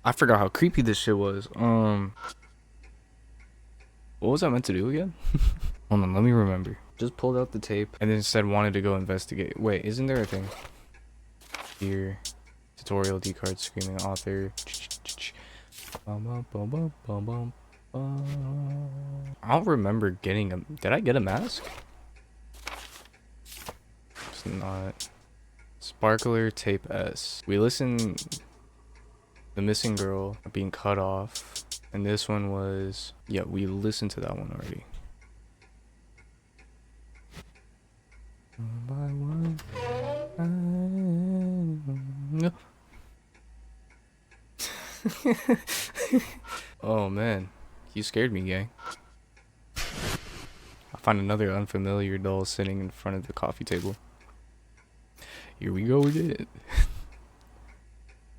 I forgot how creepy this shit was. What was I meant to do again? Hold on, let me remember. Just pulled out the tape and then said wanted to go investigate. Wait, isn't there a thing? Here, tutorial, decard, screaming author. I don't remember getting a. Did I get a mask? It's not. Sparkler tape S. We listened. The missing girl being cut off. And this one was. Yeah, we listened to that one already. One by one. No. Oh man, you scared me, gang. I find another unfamiliar doll sitting in front of the coffee table. Here we go again.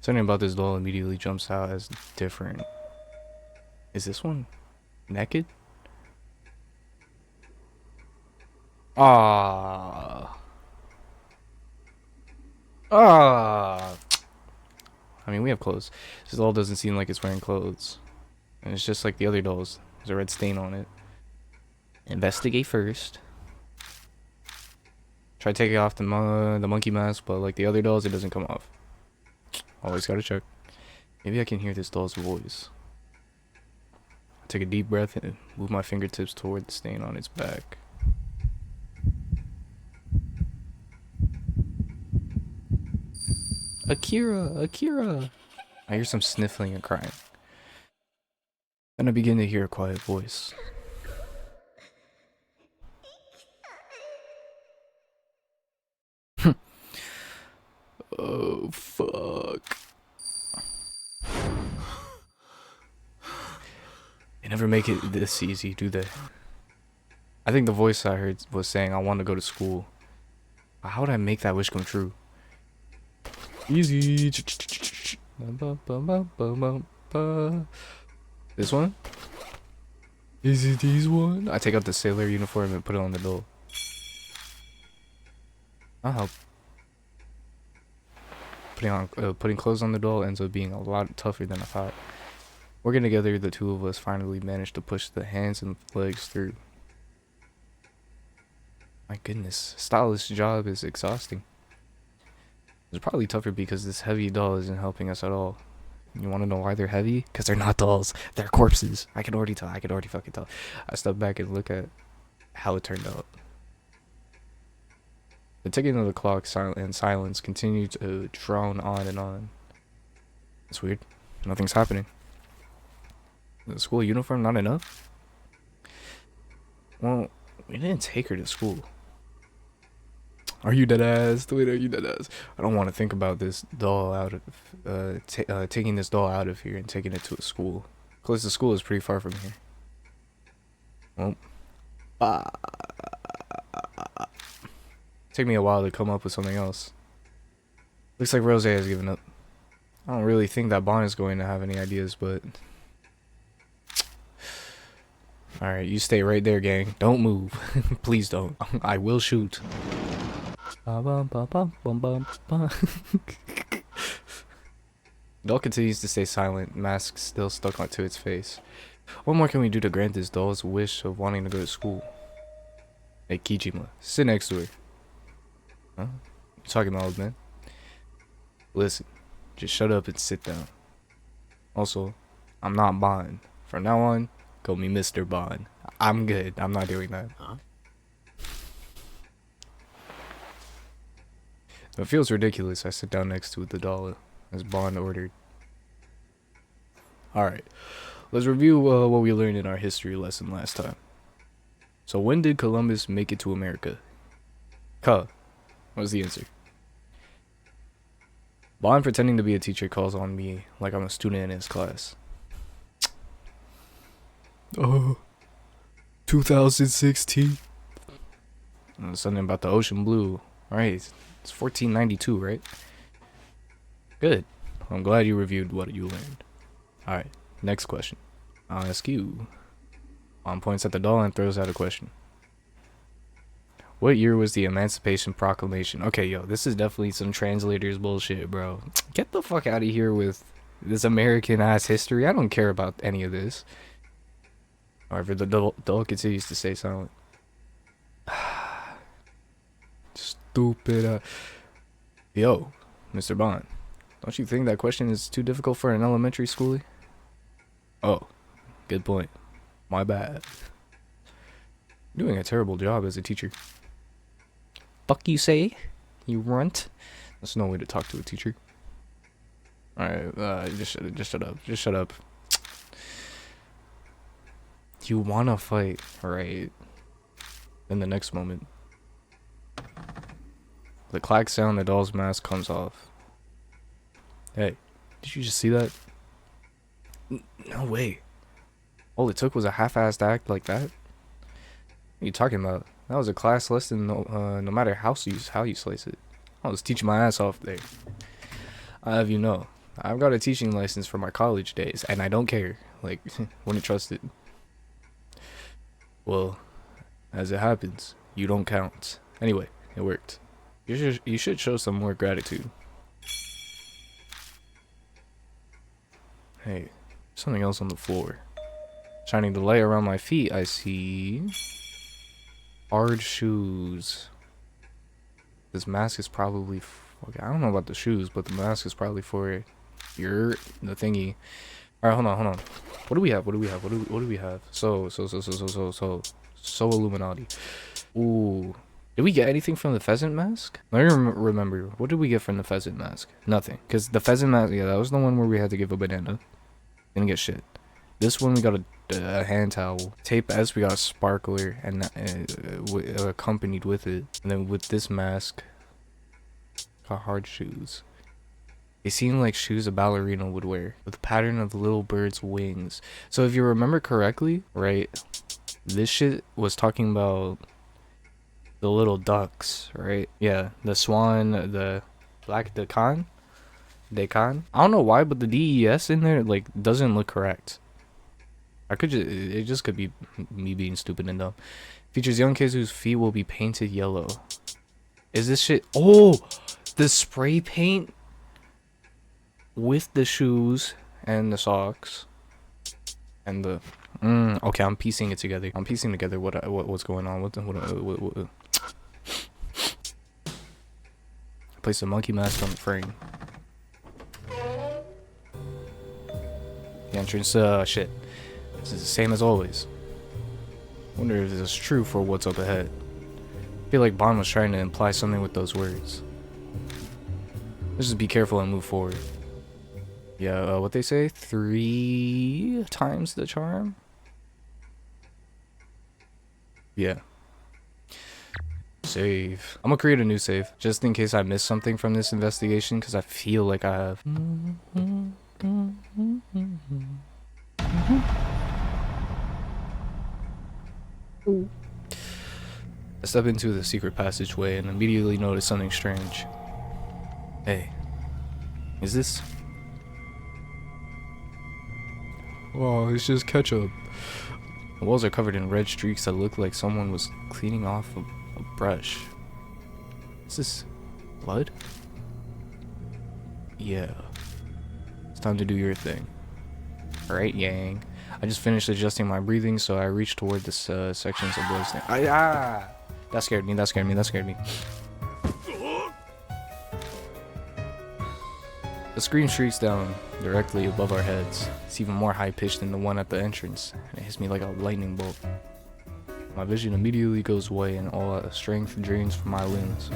Something about this doll immediately jumps out as different. Is this one naked? Ah. Ah. I mean, we have clothes. This doll doesn't seem like it's wearing clothes. And it's just like the other dolls. There's a red stain on it. Investigate first. Try taking off the monkey mask, but like the other dolls, it doesn't come off. Always gotta check. Maybe I can hear this doll's voice. I take a deep breath and move my fingertips toward the stain on its back. Akira! Akira! I hear some sniffling and crying. Then I begin to hear a quiet voice. Oh, fuck. They never make it this easy, do they? I think the voice I heard was saying I want to go to school. How would I make that wish come true? Easy. This one? Is it this one? I take out the sailor uniform and put it on the doll. I'll help. Putting clothes on the doll ends up being a lot tougher than I thought. Working together, the two of us finally managed to push the hands and legs through. My goodness, stylist job is exhausting. It's probably tougher because this heavy doll isn't helping us at all. You want to know why they're heavy? Because they're not dolls. They're corpses. I can already tell. I can already fucking tell. I step back and look at how it turned out. The ticking of the clock and silence continue to drone on and on. It's weird. Nothing's happening. The school uniform not enough? Well, we didn't take her to school. Are you dead ass? Wait, are you dead ass? I don't want to think about this doll out of taking this doll out of here and taking it to a school. Cause the school is pretty far from here. Well, take me a while to come up with something else. Looks like Rose has given up. I don't really think that Bond is going to have any ideas, but alright, you stay right there, gang. Don't move. Please don't. I will shoot. Doll continues to stay silent, mask still stuck onto its face. What more can we do to grant this doll's wish of wanting to go to school? Hey, Kijima, sit next to her. Huh? You talking about, old man? Listen, just shut up and sit down. Also, I'm not Bond. From now on, call me Mr. Bond. I'm good. I'm not doing that. Huh? It feels ridiculous. I sit down next to the doll as Bond ordered. Alright, let's review what we learned in our history lesson last time. So when did Columbus make it to America? What was the answer? Bond pretending to be a teacher calls on me like I'm a student in his class. Oh, 2016. Something about the ocean blue. Alright, it's 1492, right? Good. I'm glad you reviewed what you learned. Alright, next question. I'll ask you. On points at the doll and throws out a question. What year was the Emancipation Proclamation? Okay, yo, this is definitely some translators bullshit, bro. Get the fuck out of here with This American ass history. I don't care about any of this. However, the dog continues to stay silent. Stupid. Yo, Mr. Bond. Don't you think that question is too difficult for an elementary schoolie? Oh, good point. My bad. Doing a terrible job as a teacher. Fuck you say, you runt. That's no way to talk to a teacher. Alright, just shut up. Just shut up. You wanna fight, alright. In the next moment, the clack sound, the doll's mask comes off. Hey, did you just see that? No way. All it took was a half-assed act like that? What are you talking about? That was a class lesson, no matter how you slice it. I was teaching my ass off there. I have you know, I've got a teaching license from my college days, and I don't care. Like, wouldn't trust it. Well, as it happens, you don't count. Anyway, it worked. You should show some more gratitude. Hey, something else on the floor. Shining the light around my feet, I see hard shoes. This mask is probably okay, I don't know about the shoes, but the mask is probably for the thingy. All right, hold on. What do we have? What do we have? So Illuminati. Ooh, did we get anything from the pheasant mask? I don't remember. What did we get from the pheasant mask? Nothing, because the pheasant mask, yeah, that was the one where we had to give a banana. Didn't get shit. This one we got a hand towel. Tape S we got a sparkler and accompanied with it. And then with this mask, got hard shoes. They seem like shoes a ballerina would wear, with the pattern of the little bird's wings. So if you remember correctly, right, this shit was talking about the little ducks, right? Yeah, the swan, the black decan. I don't know why, but the DES in there like doesn't look correct. It just could be me being stupid and dumb. Features young kids whose feet will be painted yellow. Is this shit? Oh, the spray paint with the shoes and the socks and the. Okay, I'm piecing it together. I'm piecing together what's going on. What Place a monkey mask on the frame. The entrance, shit. This is the same as always. Wonder if this is true for what's up ahead. I feel like Bond was trying to imply something with those words. Let's just be careful and move forward. Yeah, what they say? 3 times the charm? Yeah. Save. I'm gonna create a new save, just in case I missed something from this investigation, because I feel like I have. I step into the secret passageway and immediately notice something strange. Hey, is this? Oh, it's just ketchup. The walls are covered in red streaks that look like someone was cleaning off a brush. Is this blood? Yeah. It's time to do your thing. Alright, Yang. I just finished adjusting my breathing, so I reached toward this sections of blood stain. That scared me. The screen shrieks down directly above our heads. It's even more high-pitched than the one at the entrance, and it hits me like a lightning bolt. My vision immediately goes away, and all strength drains from my limbs.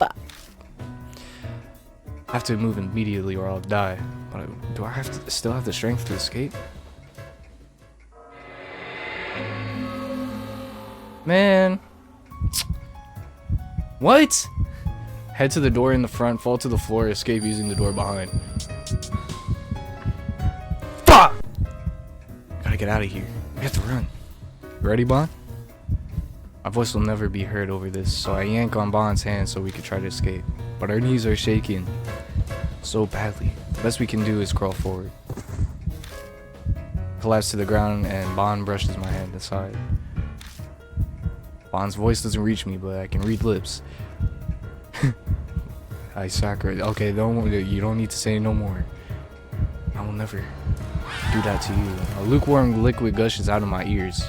I have to move immediately or I'll die. But do I still have the strength to escape? Man. What? Head to the door in the front, fall to the floor, escape using the door behind. Fuck! Gotta get out of here. We have to run. You ready, Bond? My voice will never be heard over this, so I yank on Bond's hand so we can try to escape. But our knees are shaking so badly. The best we can do is crawl forward. Collapse to the ground and Bond brushes my hand aside. Bond's voice doesn't reach me, but I can read lips. I sacrifice. Okay, you don't need to say no more. I will never do that to you. A lukewarm liquid gushes out of my ears.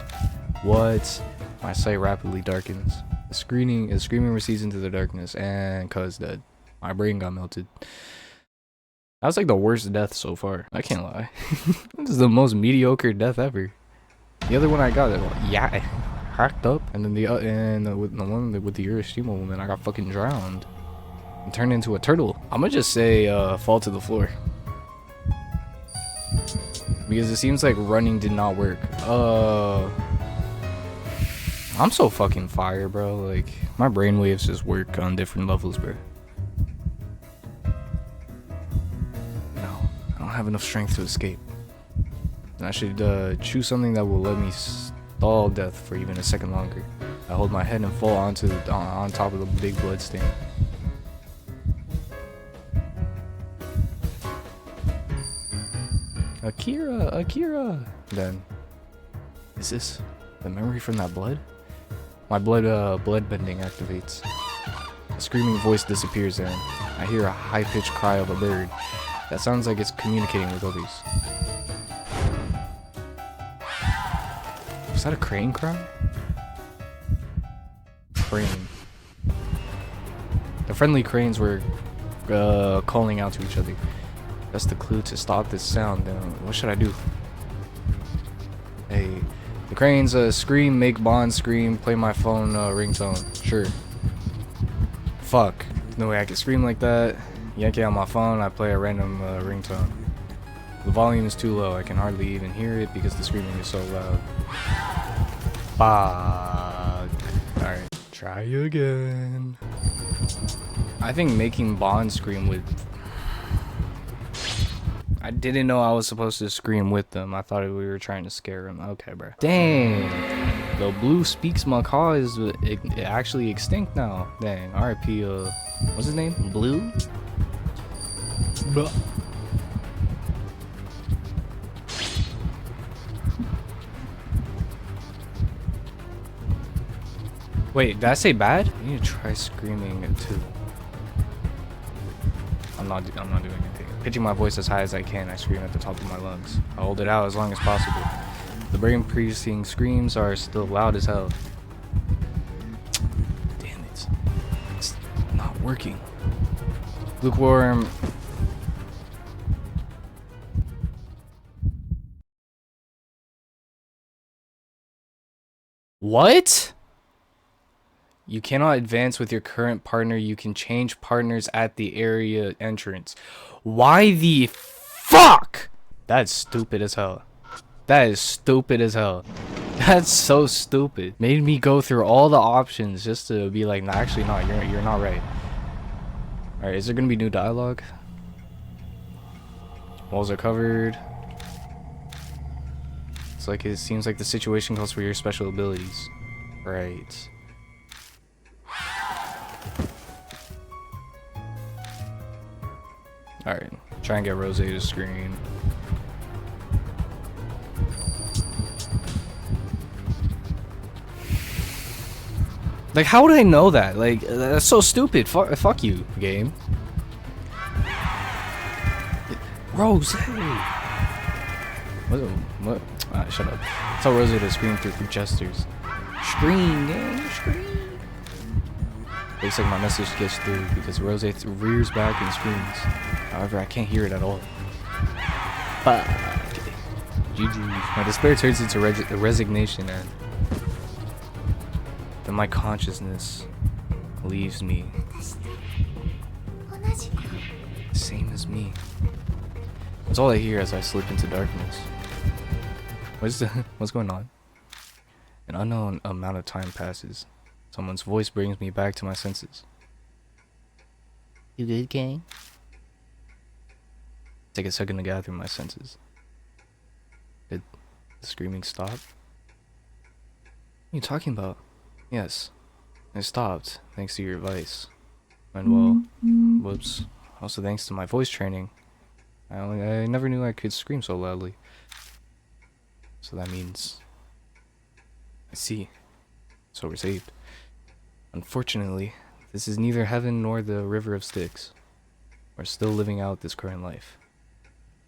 What? My sight rapidly darkens. The screaming recedes into the darkness, and cuz dead. My brain got melted. That was like the worst death so far. I can't lie. This is the most mediocre death ever. The other one I got, yeah, hacked up, and then with the one with the Urashima woman, I got fucking drowned and turned into a turtle. I'm gonna just say fall to the floor because it seems like running did not work. I'm so fucking fire, bro. Like my brainwaves just work on different levels, bro. No, I don't have enough strength to escape. I should choose something that will let me stall death for even a second longer. I hold my head and fall on top of the big blood stain. Akira. Then, is this the memory from that blood? My blood bending activates. A screaming voice disappears and I hear a high-pitched cry of a bird. That sounds like it's communicating with others. Was that a crane cry? Crane. The friendly cranes were calling out to each other. That's the clue to stop this sound. What should I do? Hey, the cranes scream, make Bond scream, play my phone ringtone. Sure. Fuck. No way I can scream like that. Yank it on my phone, I play a random ringtone. The volume is too low, I can hardly even hear it because the screaming is so loud. Fuck. Alright, try again. I think making Bond scream would... I didn't know I was supposed to scream with them. I thought we were trying to scare him. Okay, bro. Dang. The blue speaks macaw is actually extinct now. Dang. R.I.P. What's his name? Blue? Blah. Wait, did I say bad? I need to try screaming it too. I'm not doing anything. Pitching my voice as high as I can, I scream at the top of my lungs. I hold it out as long as possible. The brain-piercing screams are still loud as hell. Damn it. It's not working. Lukewarm. What? You cannot advance with your current partner. You can change partners at the area entrance. Why the fuck? That's stupid as hell. That is stupid as hell. That's so stupid. Made me go through all the options just to be like, nah, actually not. You're not right. All right, is there gonna be new dialogue? Walls are covered. It's like it seems like the situation calls for your special abilities. Right. Alright, try and get Rose to scream. Like, how would I know that? Like, that's so stupid. Fuck you, game. Rose! What? Ah, shut up. Tell Rose to scream through gestures. Scream, gang, scream! Looks like my message gets through because Rose rears back and screams. However, I can't hear it at all. Fuck. GG. My despair turns into resignation and then my consciousness leaves me. Same as me. That's all I hear as I slip into darkness. What's going on? An unknown amount of time passes. Someone's voice brings me back to my senses. You good, gang? Take a second to gather my senses. Did the screaming stop? What are you talking about? Yes, it stopped, thanks to your advice. And well, whoops. Also thanks to my voice training. I never knew I could scream so loudly. So that means... I see. So we're saved. Unfortunately, This is neither heaven nor the river of Styx. We're still living out this current life.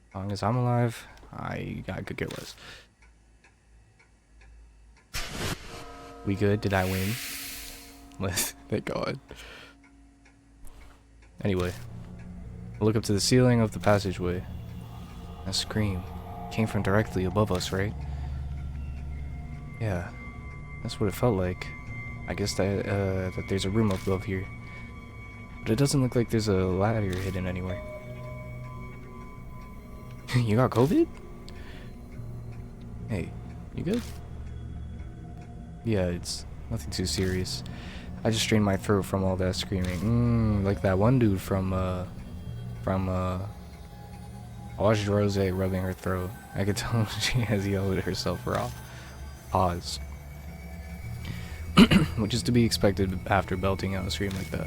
As long as I'm alive, I could care less. We good? Did I win? Thank God. Anyway, I look up to the ceiling of the passageway. That scream came from directly above us, right? Yeah, that's what it felt like. I guess that there's a room above here. But it doesn't look like there's a ladder hidden anywhere. You got COVID? Hey, you good? Yeah, it's nothing too serious. I just strained my throat from all that screaming. Like that one dude from I watched Rose rubbing her throat. I could tell she has yelled at herself raw. Pause. Which is to be expected after belting out a scream like that.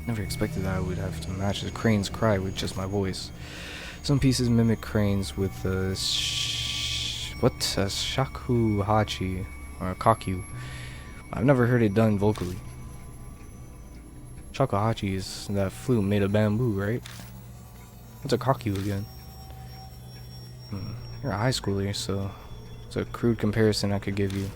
Never expected that I would have to match the crane's cry with just my voice. Some pieces mimic cranes with a shakuhachi or a kakyu. I've never heard it done vocally. Shakuhachi is that flute made of bamboo, right? What's a kakyu again? You're a high schooler, so it's a crude comparison I could give you.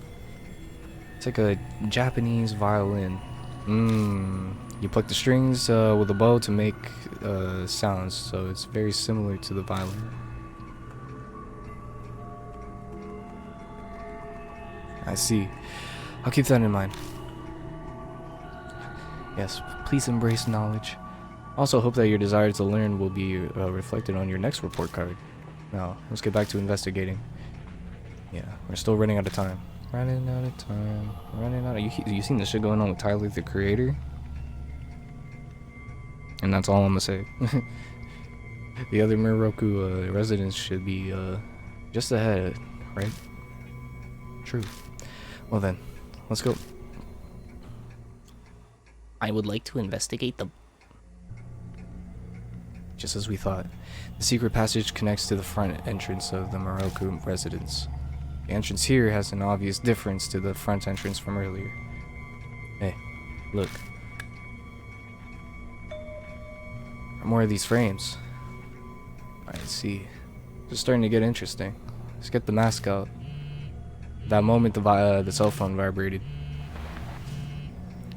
It's like a Japanese violin. You pluck the strings with a bow to make sounds, so it's very similar to the violin. I see. I'll keep that in mind. Yes, please embrace knowledge. Also hope that your desire to learn will be reflected on your next report card. Now, let's get back to investigating. Yeah, we're still running out of time. Running out of time. Running out of... You seen the shit going on with Tyler, the Creator? And that's all I'm gonna say. The other Miroku residents should be just ahead, right? True. Well then, let's go. I would like to investigate the... Just as we thought, the secret passage connects to the front entrance of the Miroku residence. The entrance here has an obvious difference to the front entrance from earlier. Hey, look. More of these frames. I see. It's starting to get interesting. Let's get the mask out. That moment the cell phone vibrated.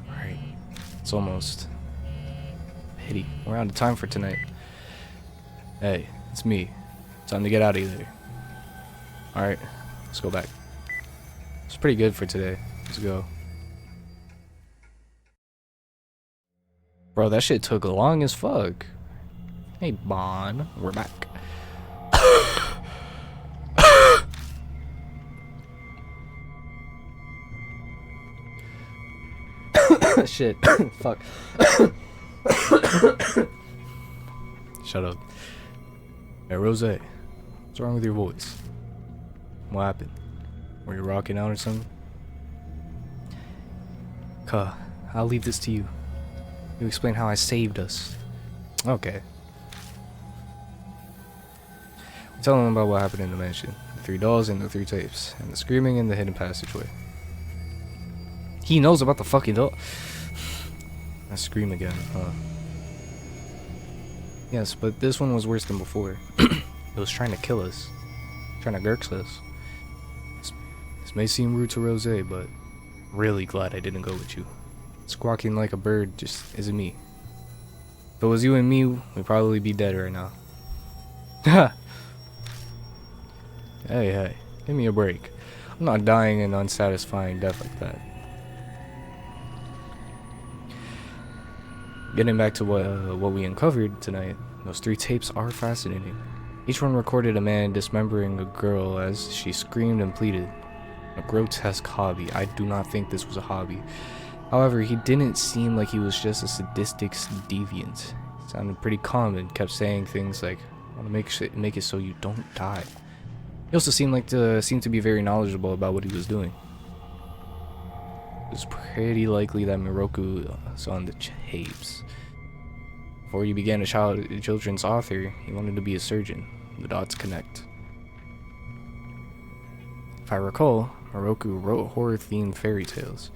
Alright. It's almost. Pity. We're out of time for tonight. Hey, it's me. Time to get out of here. Alright. Let's go back. It's pretty good for today. Let's go. Bro, that shit took long as fuck. Hey, Bon. We're back. Shit. Fuck. Shut up. Hey, Rose. What's wrong with your voice? What happened? Were you rocking out or something? Ka, I'll leave this to you. You explain how I saved us. Okay. Tell him about what happened in the mansion. The 3 dolls and the 3 tapes. And the screaming in the hidden passageway. He knows about the fucking doll. I scream again, huh? Yes, but this one was worse than before. It was trying to kill us. Trying to gurks us. This may seem rude to Rose, but really glad I didn't go with you. Squawking like a bird just isn't me. If it was you and me, we'd probably be dead right now. Hey, give me a break. I'm not dying an unsatisfying death like that. Getting back to what we uncovered tonight, those 3 tapes are fascinating. Each one recorded a man dismembering a girl as she screamed and pleaded. A grotesque hobby. I do not think this was a hobby. However, he didn't seem like he was just a sadistic deviant. He sounded pretty calm and kept saying things like, "I want to make it so you don't die." He also seemed to be very knowledgeable about what he was doing. It was pretty likely that Miroku was on the tapes. Before he began a children's author, he wanted to be a surgeon. The dots connect. If I recall, Miroku wrote horror-themed fairy tales.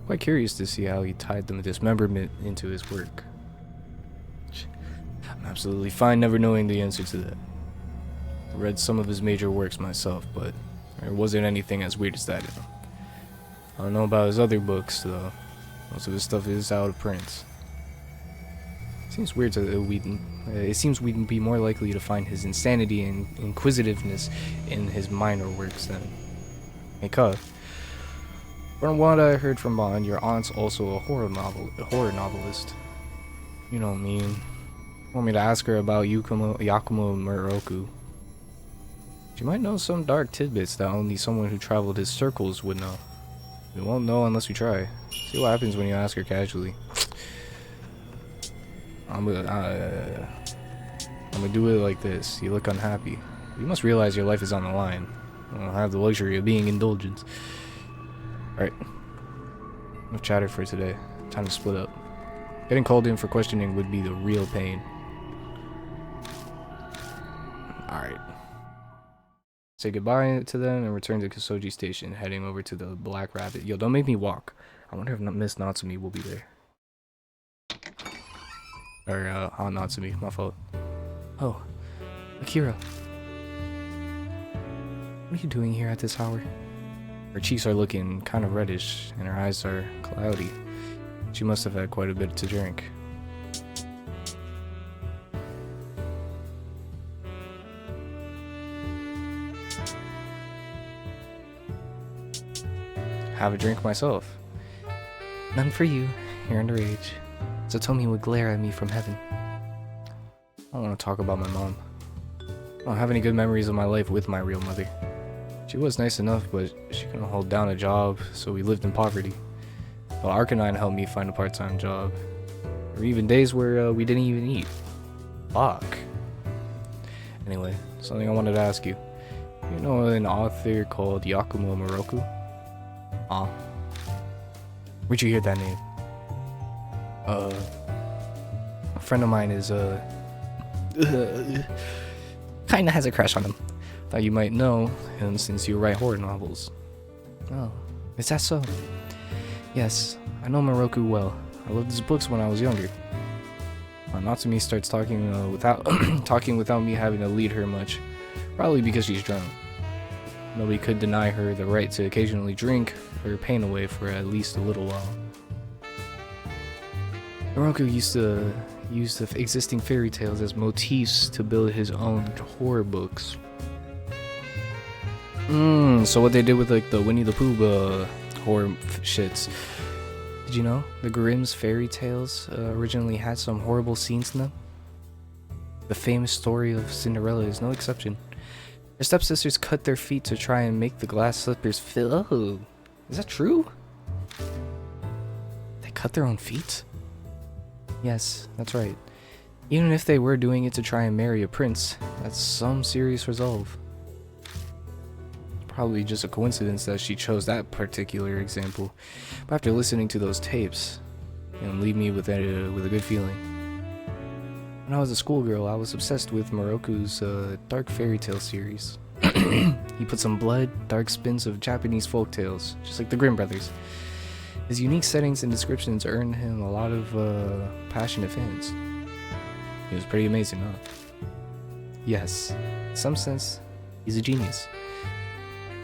Quite curious to see how he tied the dismemberment into his work. I'm absolutely fine never knowing the answer to that. I read some of his major works myself, but there wasn't anything as weird as that in them. I don't know about his other books, though. Most of his stuff is out of print. Seems weird it seems we'd be more likely to find his insanity and inquisitiveness in his minor works than... Hey, Cuff. From what I heard from Bond, your aunt's also a horror novelist. You know what I mean. Want me to ask her about Yakumo Miroku? She might know some dark tidbits that only someone who traveled his circles would know. We won't know unless we try. See what happens when you ask her casually. I'm gonna do it like this. You look unhappy. You must realize your life is on the line. I don't have the luxury of being indulgent. Alright. Enough chatter for today. Time to split up. Getting called in for questioning would be the real pain. Alright. Say goodbye to them and return to Kosoji Station, heading over to the Black Rabbit. Yo, don't make me walk. I wonder if Miss Natsumi will be there. Or, Aunt Natsumi, my fault. Oh, Akira. What are you doing here at this hour? Her cheeks are looking kind of reddish, and her eyes are cloudy. She must have had quite a bit to drink. Have a drink myself. None for you. You're underage. Satomi would glare at me from heaven. I don't want to talk about my mom. I don't have any good memories of my life with my real mother. She was nice enough, but she couldn't hold down a job, so we lived in poverty. Well, Arcanine helped me find a part-time job. There were even days where we didn't even eat. Fuck. Anyway, something I wanted to ask you. You know an author called Yakumo Miroku? Where'd you hear that name? A friend of mine is, kinda has a crush on him. Thought you might know him since you write horror novels. Oh, is that so? Yes, I know Miroku well. I loved his books when I was younger. Natsumi starts talking without me having to lead her much. Probably because she's drunk. Nobody could deny her the right to occasionally drink her pain away for at least a little while. Miroku used to use the existing fairy tales as motifs to build his own horror books. So what they did with like the Winnie the Pooh horror shits. Did you know the Grimm's fairy tales originally had some horrible scenes in them? The famous story of Cinderella is no exception. Her stepsisters cut their feet to try and make the glass slippers fit. Oh, is that true? They cut their own feet? Yes, that's right. Even if they were doing it to try and marry a prince, that's some serious resolve. It's probably just a coincidence that she chose that particular example. But after listening to those tapes, leave me with a good feeling. When I was a schoolgirl, I was obsessed with Miroku's dark fairy tale series. He put some blood, dark spins of Japanese folk tales, just like the Grimm brothers. His unique settings and descriptions earned him a lot of passionate fans. He was pretty amazing, huh? Yes, in some sense, he's a genius.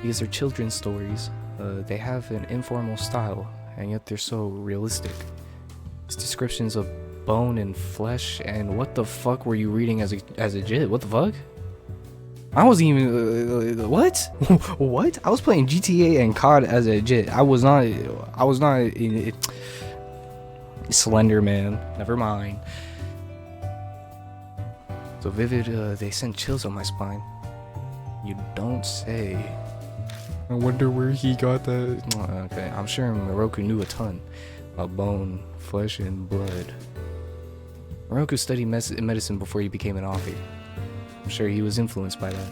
Because they're children's stories, they have an informal style, and yet they're so realistic. His descriptions of bone and flesh, and what the fuck were you reading as a jit? What the fuck? I wasn't even what? What? I was playing GTA and COD as a jit. I was not in Slender Man. Never mind. So vivid, they sent chills on my spine. You don't say. I wonder where he got that. Okay, I'm sure Miroku knew a ton about bone, flesh, and blood. Miroku studied medicine before he became an author. I'm sure he was influenced by that.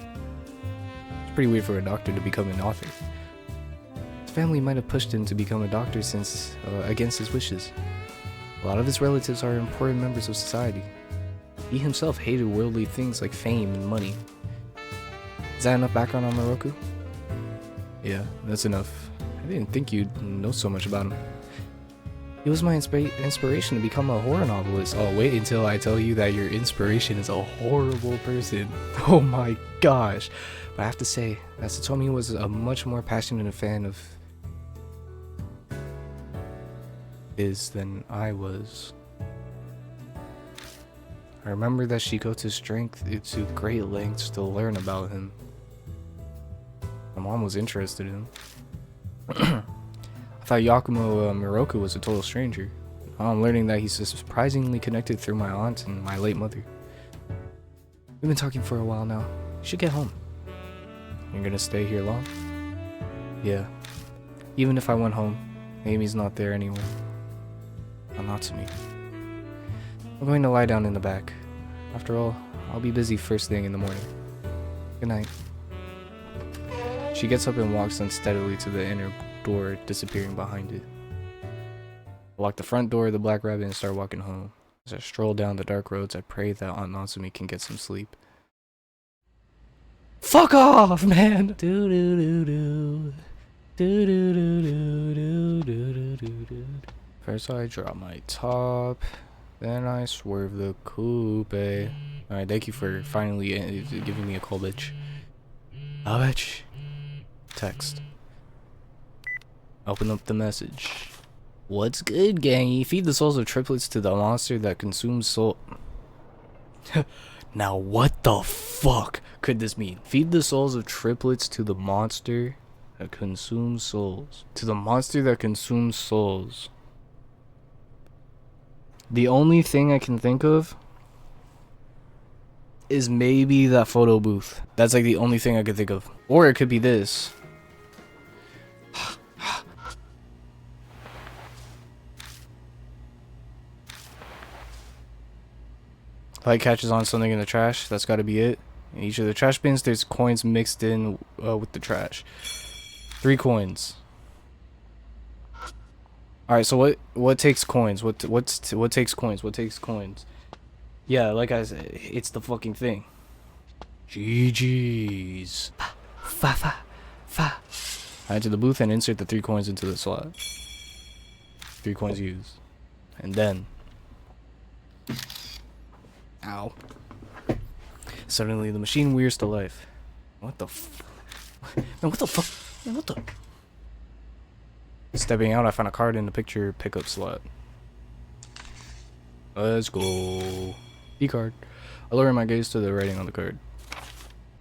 It's pretty weird for a doctor to become an author. His family might have pushed him to become a doctor since against his wishes. A lot of his relatives are important members of society. He himself hated worldly things like fame and money. Is that enough background on Miroku? Yeah, that's enough. I didn't think you'd know so much about him. He was my inspiration to become a horror novelist. Oh, wait until I tell you that your inspiration is a horrible person. Oh my gosh. But I have to say, that Satomi was a much more passionate fan of his than I was. I remember that she goes to strength to great lengths to learn about him. My mom was interested in him. I thought Yakumo Miroku was a total stranger. Now I'm learning that he's surprisingly connected through my aunt and my late mother. We've been talking for a while now. You should get home. You're gonna stay here long? Yeah. Even if I went home, Amy's not there anymore. Not to me. I'm going to lie down in the back. After all, I'll be busy first thing in the morning. Good night. She gets up and walks unsteadily to the inner door, disappearing behind it. I lock the front door of the Black Rabbit and start walking home. As I stroll down the dark roads, I pray that Aunt Natsumi can get some sleep. Fuck off, man! First I drop my top, then I swerve the coupe. Alright, thank you for finally giving me a call, bitch. Oh, bitch. Text. Open up the message. What's good, gangy? Feed the souls of triplets to the monster that consumes soul. Now what the fuck could this mean? Feed the souls of triplets to the monster that consumes souls. To the monster that consumes souls. The only thing I can think of is maybe that photo booth. That's like the only thing I could think of. Or it could be this. Light catches on something in the trash. That's gotta be it. In each of the trash bins, there's coins mixed in with the trash. 3 coins. All right, so what takes coins? What takes coins? What takes coins? Yeah, like I said, it's the fucking thing. GG's. Fa. I enter the booth and insert the 3 coins into the slot. 3 coins used, and then, ow! Suddenly, the machine wears to life. What the man, what the fuck? Man, what the? Stepping out, I found a card in the picture pickup slot. Let's go. E-card. I lower my gaze to the writing on the card.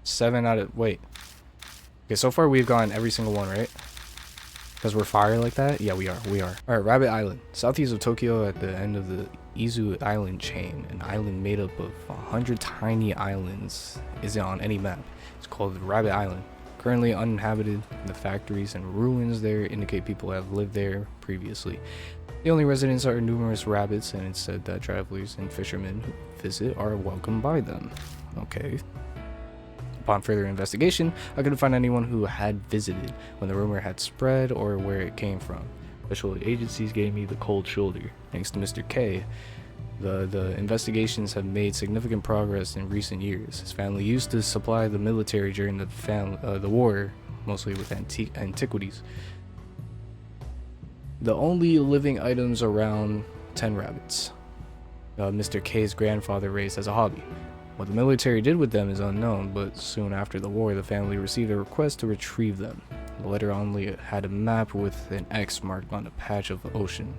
7 out of... Wait. Okay, so far we've gotten every single one, right? Because we're fire like that? Yeah, we are. Alright, Rabbit Island. Southeast of Tokyo at the end of the Izu Island chain. An island made up of 100 tiny islands isn't on any map. It's called Rabbit Island. Currently uninhabited, the factories and ruins there indicate people have lived there previously. The only residents are numerous rabbits, and it's said that travelers and fishermen who visit are welcomed by them. Okay. Upon further investigation, I couldn't find anyone who had visited when the rumor had spread or where it came from. Official agencies gave me the cold shoulder. Thanks to Mr. K, the investigations have made significant progress in recent years. His family used to supply the military during the war, mostly with antiquities. The only living items around 10 rabbits. Mr. K's grandfather raised as a hobby. What the military did with them is unknown, but soon after the war, the family received a request to retrieve them. The letter only had a map with an X marked on a patch of ocean.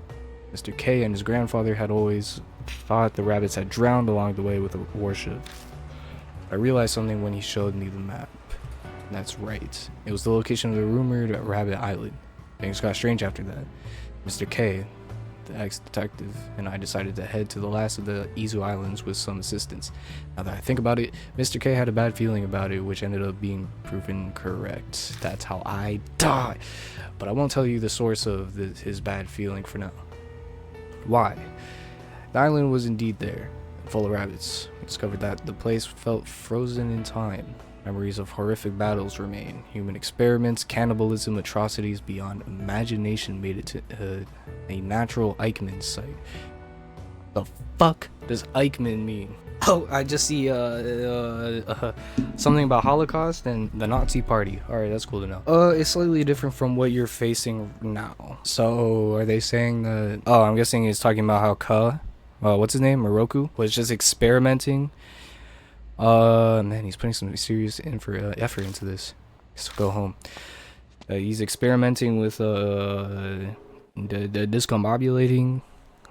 Mr. K and his grandfather had always thought the rabbits had drowned along the way with a warship. I realized something when he showed me the map. That's right. It was the location of the rumored Rabbit Island. Things got strange after that. Mr. K, the ex-detective, and I decided to head to the last of the Izu Islands with some assistance. Now that I think about it, Mr. K had a bad feeling about it, which ended up being proven correct. That's how I die. But I won't tell you the source of his bad feeling for now. Why? The island was indeed there, full of rabbits. We discovered that the place felt frozen in time. Memories of horrific battles remain. Human experiments, cannibalism, atrocities beyond imagination made it to a natural Eichmann site. The fuck does Eichmann mean? Oh, I just see something about Holocaust and the Nazi Party. All right, that's cool to know. It's slightly different from what you're facing now. So, are they saying that? Oh, I'm guessing he's talking about how what's his name, Miroku, was just experimenting. Man, he's putting some serious effort into this. So go home. He's experimenting with the discombobulating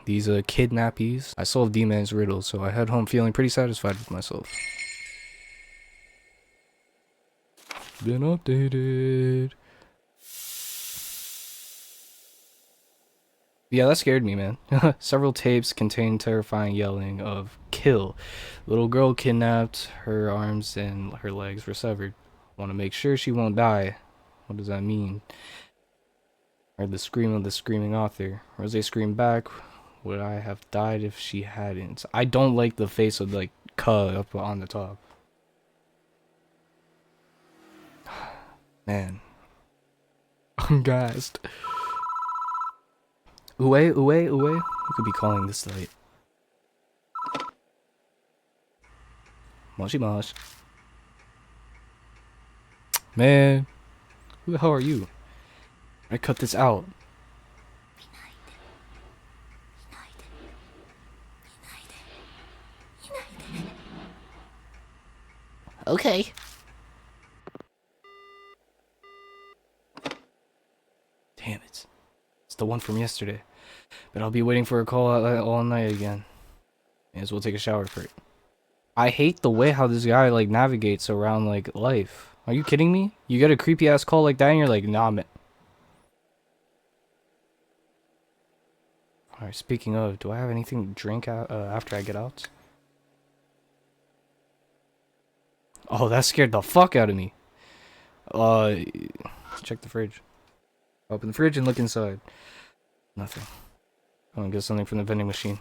these kidnappies. I solved D-Man's riddle, so I head home feeling pretty satisfied with myself. Been updated. Yeah, that scared me, man. Several tapes contain terrifying yelling of "kill." Little girl kidnapped, her arms and her legs were severed. Want to make sure she won't die. What does that mean? Or the scream of the screaming author. Rose screamed back, would I have died if she hadn't? I don't like the face of like Ka up on the top. Man. I'm gassed. Uwe? Who could be calling this late? Moshi mosh. Man. Who the hell are you? I cut this out. Okay. Damn it. It's the one from yesterday. But I'll be waiting for a call all night again. May as well take a shower for it. I hate the way how this guy like navigates around like life. Are you kidding me? You get a creepy ass call like that and you're like, nah, man. Alright, speaking of, do I have anything to drink after I get out? Oh, that scared the fuck out of me. Check the fridge. Open the fridge and look inside. Nothing. I'm gonna get something from the vending machine.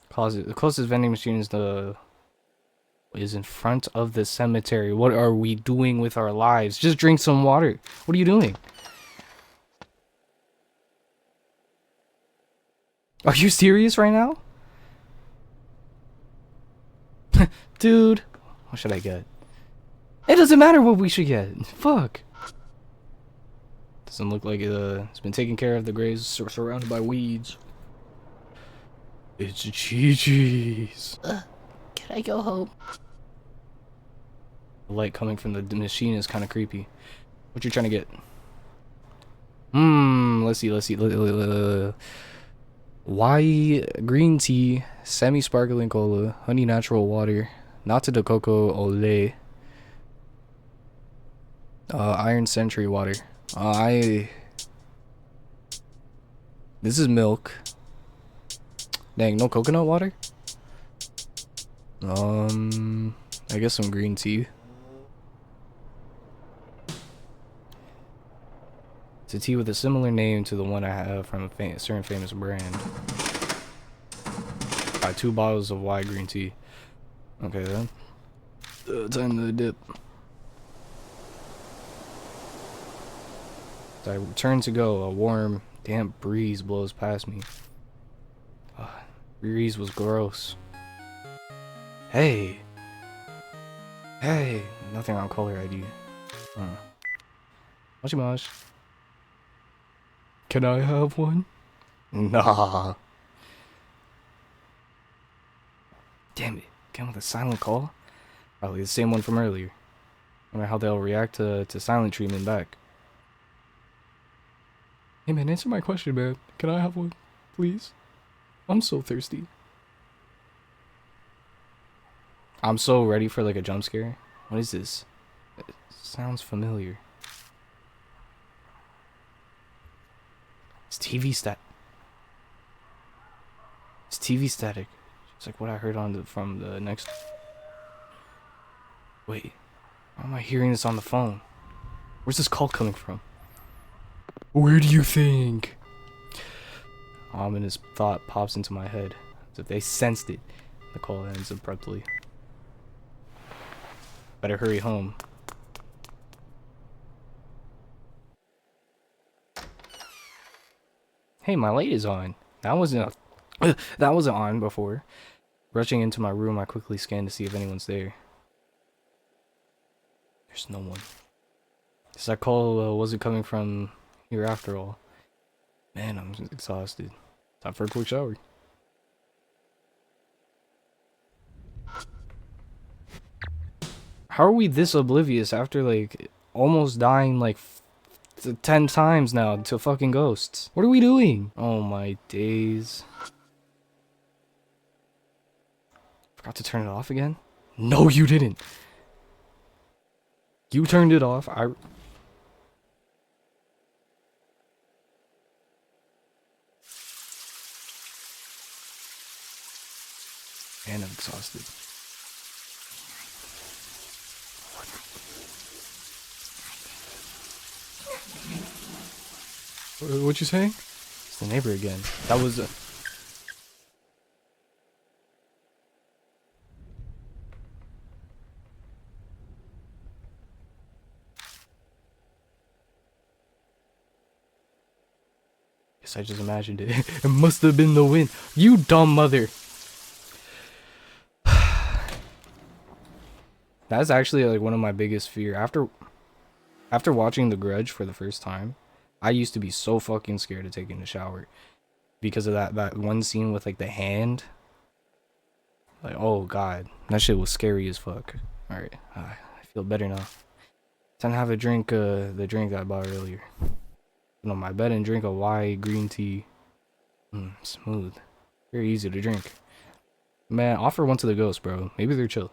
Closet. The closest vending machine is in front of the cemetery. What are we doing with our lives? Just drink some water. What are you doing? Are you serious right now? Dude. What should I get? It doesn't matter what we should get. Fuck. Doesn't look like it's been taken care of. The graves surrounded by weeds. It's Chi-Chi's. Can I go home? The light coming from the machine is kind of creepy. What you trying to get? Let's see. Why green tea, semi-sparkling cola, honey natural water, nata de coco ole, iron century water. This is milk. Dang, no coconut water? I guess some green tea. It's a tea with a similar name to the one I have from a certain famous brand. Buy 2 bottles of white green tea. Okay then. Time to dip. As I turn to go, a warm, damp breeze blows past me. Breeze was gross. Hey! Nothing on caller ID. Moshi mosh. Can I have one? Nah. Damn it. Again with a silent call? Probably the same one from earlier. Wonder how they'll react to silent treatment back. Hey man, answer my question, man. Can I have one? Please? I'm so thirsty. I'm so ready for like a jump scare. What is this? It sounds familiar. It's TV static. It's like what I heard from the next. Wait, why am I hearing this on the phone? Where's this call coming from? Where do you think? Ominous thought pops into my head, as if they sensed it. The call ends abruptly. Better hurry home. Hey, my light is on. That wasn't a That wasn't on before. Rushing into my room, I quickly scanned to see if anyone's there. There's no one. This that call wasn't coming from here after all. Man, I'm exhausted. Time for a quick shower. How are we this oblivious after like almost dying like 10 times now to fucking ghosts? What are we doing? Oh my days. Forgot to turn it off again? No, you didn't. You turned it off. Man, I'm exhausted. What you saying? It's the neighbor again. That was Guess I just imagined it. It must have been the wind. You dumb mother. That's actually like one of my biggest fear. After watching The Grudge for the first time, I used to be so fucking scared of taking a shower because of that one scene with like the hand. Like, oh god, that shit was scary as fuck. All right, I feel better now. Time to have a drink. The drink that I bought earlier. On my bed and drink a white green tea. Smooth, very easy to drink. Man, offer one to the ghost, bro. Maybe they're chill.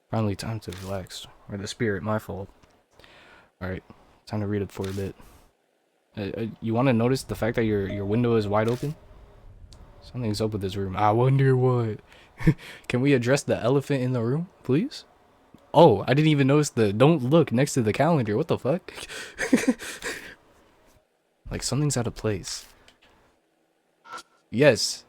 Finally, time to relax. Or the spirit, my fault. Alright, time to read it for a bit. You want to notice the fact that your window is wide open? Something's up with this room. I wonder what. Can we address the elephant in the room, please? Oh, I didn't even notice the don't look next to the calendar. What the fuck? Like something's out of place. Yes.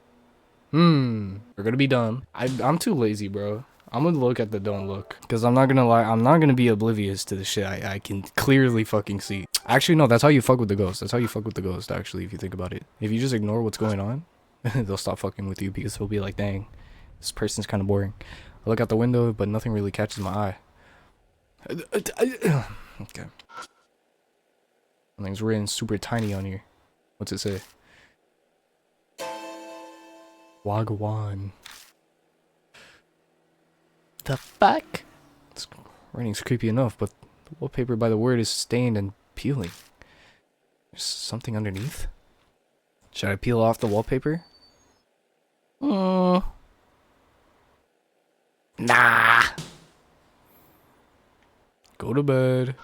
We're gonna be done. I'm too lazy, bro. I'm gonna look at the don't look. Because I'm not gonna lie, I'm not gonna be oblivious to the shit I can clearly fucking see. Actually, no, that's how you fuck with the ghost. That's how you fuck with the ghost, actually, if you think about it. If you just ignore what's going on, they'll stop fucking with you because they'll be like, dang, this person's kind of boring. I look out the window, but nothing really catches my eye. Okay. Something's written super tiny on here. What's it say? Wagwan. The fuck? This writing's creepy enough, but the wallpaper by the word is stained and peeling. There's something underneath? Should I peel off the wallpaper? Nah. Go to bed.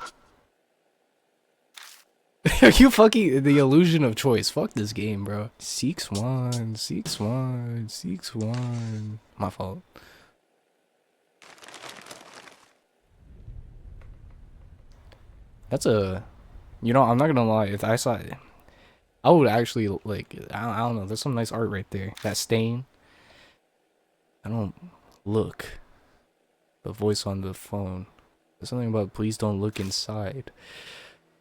Are you fucking the illusion of choice? Fuck this game, bro. 6-1, 6-1, 6-1. My fault. That's a, you know, I'm not gonna lie. If I saw it, I would actually like. I don't know. There's some nice art right there. That stain. I don't look. The voice on the phone. There's something about please don't look inside.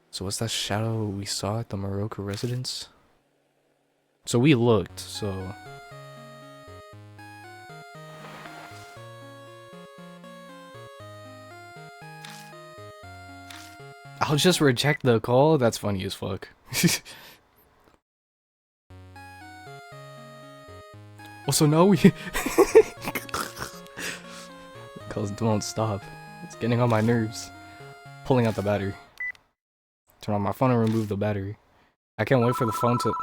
So what's that shadow we saw at the Miroku residence? So we looked, so... I'll just reject the call? That's funny as fuck. Also, no, we... Calls don't stop. It's getting on my nerves. Pulling out the battery. Turn on my phone and remove the battery. I can't wait for the phone to...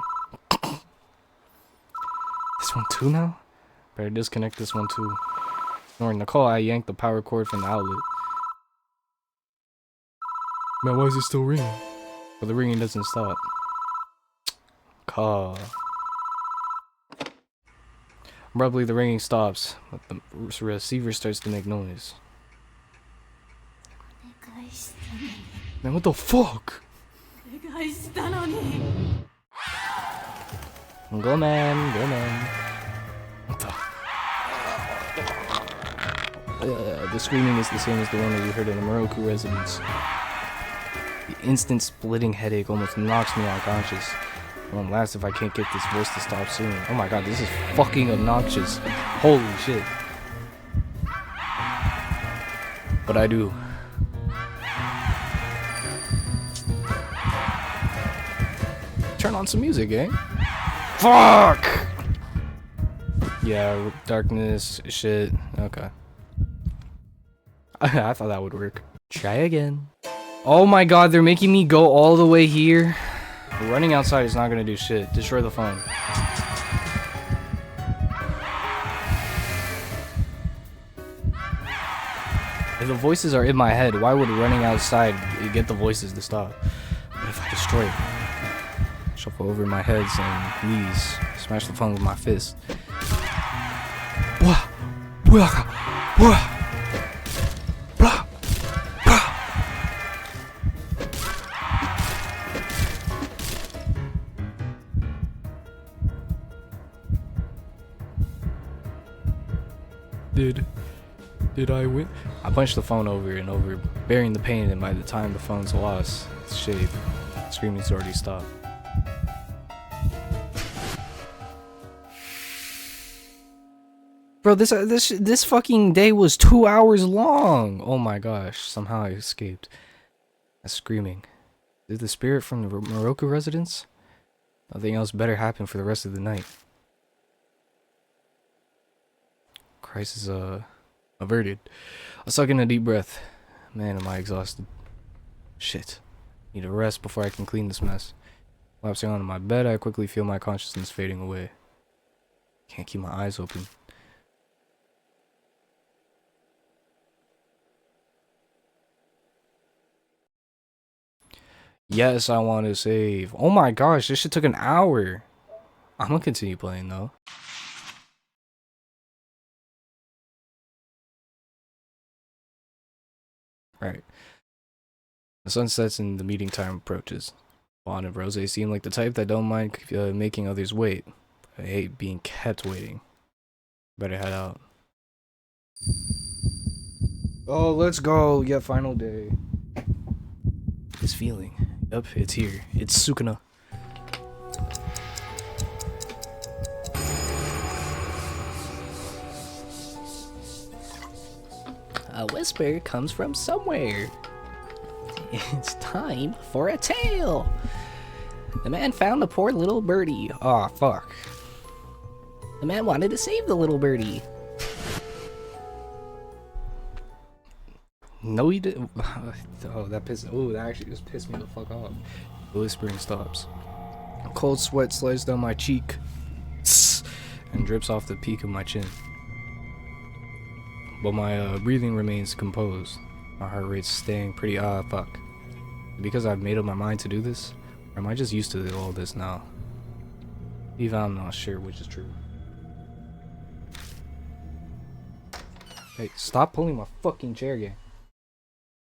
This one too now? Better disconnect this one too. Ignoring the call, I yanked the power cord from the outlet. Man, why is it still ringing? But the ringing doesn't stop. Call. Abruptly, the ringing stops, but the receiver starts to make noise. Man, what the fuck? Go man, go man. What the? The screaming is the same as the one that we heard in the Miroku residence. The instant splitting headache almost knocks me unconscious. won't last if I can't get this voice to stop soon. Oh my god, this is fucking obnoxious. Holy shit. But I do. Turn on some music, eh? Fuck! Yeah, darkness, shit. Okay. I thought that would work. Try again. Oh my god, they're making me go all the way here. Running outside is not gonna do shit. Destroy the phone. If the voices are in my head, why would running outside get the voices to stop? But if I destroy it, shuffle over my heads and knees, smash the phone with my fist. Did I win? I punched the phone over and over, bearing the pain, and by the time the phone's lost its shape, screaming's already stopped. Bro, this fucking day was 2 hours long. Oh my gosh, somehow I escaped. That's screaming. Is the spirit from the Miroku residence? Nothing else better happen for the rest of the night. Crisis averted. I suck in a deep breath. Man, am I exhausted. Shit. Need a rest before I can clean this mess. Collapsing onto my bed, I quickly feel my consciousness fading away. Can't keep my eyes open. Yes, I want to save. Oh my gosh, this shit took an hour. I'm gonna continue playing though. Right. The sun sets and the meeting time approaches. Juan and Rose seem like the type that don't mind making others wait. I hate being kept waiting. Better head out. Oh, let's go. Yeah, final day. This feeling. Yep, it's here. It's Sukuna. A whisper comes from somewhere. It's time for a tale. The man found a poor little birdie. Aw, fuck. The man wanted to save the little birdie. No, he didn't. Oh, that pissed. Oh, that actually just pissed me the fuck off. The whispering stops. A cold sweat slides down my cheek and drips off the peak of my chin. But my breathing remains composed. My heart rate's staying pretty fuck. Because I've made up my mind to do this, or am I just used to all this now? Even I'm not sure which is true. Hey, stop pulling my fucking chair again.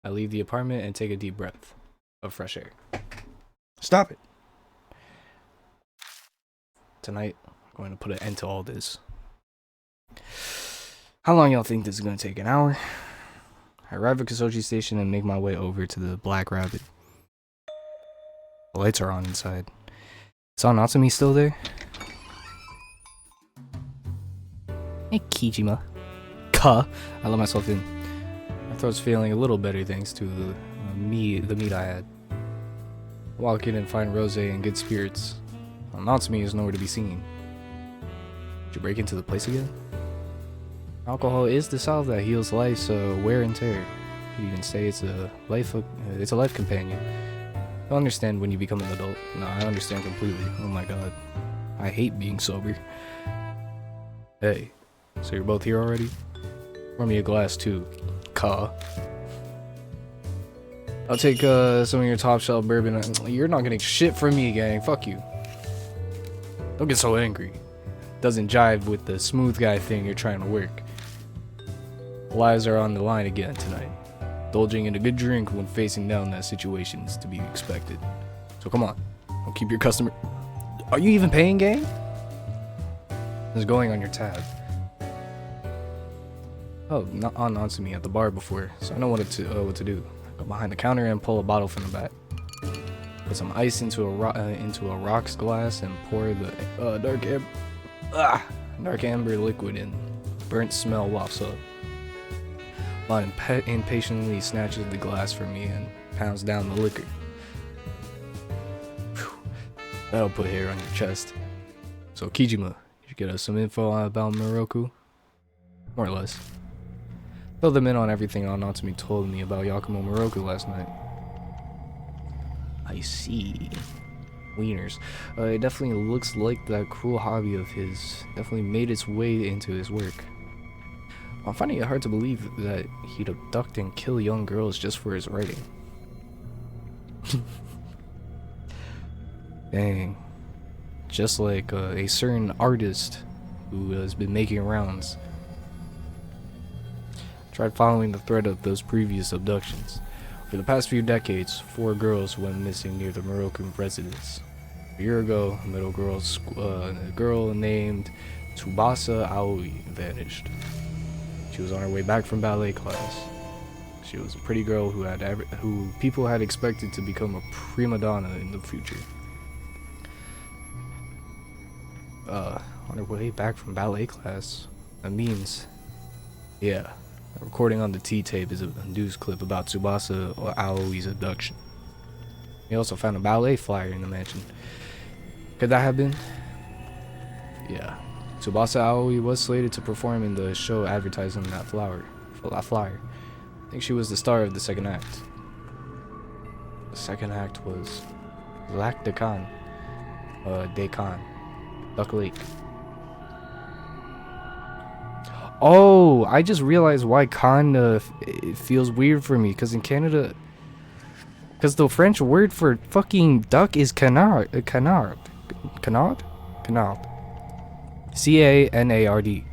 I leave the apartment and take a deep breath of fresh air. Stop it! Tonight, I'm going to put an end to all this. How long y'all think this is going to take? An hour? I arrive at Kosoji Station and make my way over to the Black Rabbit. The lights are on inside. Is Natsumi still there? Hey, Kijima. I let myself in. My throat's feeling a little better thanks to the meat I had. I walk in and find Rose in good spirits. Natsumi is nowhere to be seen. Did you break into the place again? Alcohol is the salve that heals life's wear and tear. You could even say it's a life companion. I understand when you become an adult. No, I understand completely. Oh my god. I hate being sober. Hey, so you're both here already? Pour me a glass too, I'll take some of your top shelf bourbon. You're not getting shit from me, gang. Fuck you. Don't get so angry. Doesn't jive with the smooth guy thing you're trying to work. Lives are on the line again tonight. Indulging in a good drink when facing down that situation is to be expected. So come on, don't keep your customer. Are you even paying, gang? It's going on your tab. Oh, not on me at the bar before, so I know what to do. I go behind the counter and pull a bottle from the back. Put some ice into a rocks glass and pour the dark amber liquid in. Burnt smell wafts up. Lon impatiently snatches the glass from me and pounds down the liquor. Whew. That'll put hair on your chest. So Kijima, did you get us some info about Miroku? More or less. Fill them in on everything Anatomy told me about Yakumo Miroku last night. I see. Wieners. It definitely looks like that cruel hobby of his definitely made its way into his work. I'm finding it hard to believe that he'd abduct and kill young girls just for his writing. Dang. Just like a certain artist who has been making rounds. Tried following the thread of those previous abductions. For the past few decades, 4 girls went missing near the Miroku residence. A year ago, a girl named Tsubasa Aoi vanished. She was on her way back from ballet class. She was a pretty girl who people had expected to become a prima donna in the future. On her way back from ballet class. That means, yeah. A recording on the T-tape is a news clip about Tsubasa Aoi's abduction. He also found a ballet flyer in the mansion. Could that have been? Yeah. Tsubasa Aoi was slated to perform in the show advertising that flyer. I think she was the star of the second act. The second act was Lac de Khan. Dekan. Duck Lake. Oh, I just realized why Khan it feels weird for me, because in Canada, because the French word for fucking duck is canard. Canard? C-A-N-A-R-D.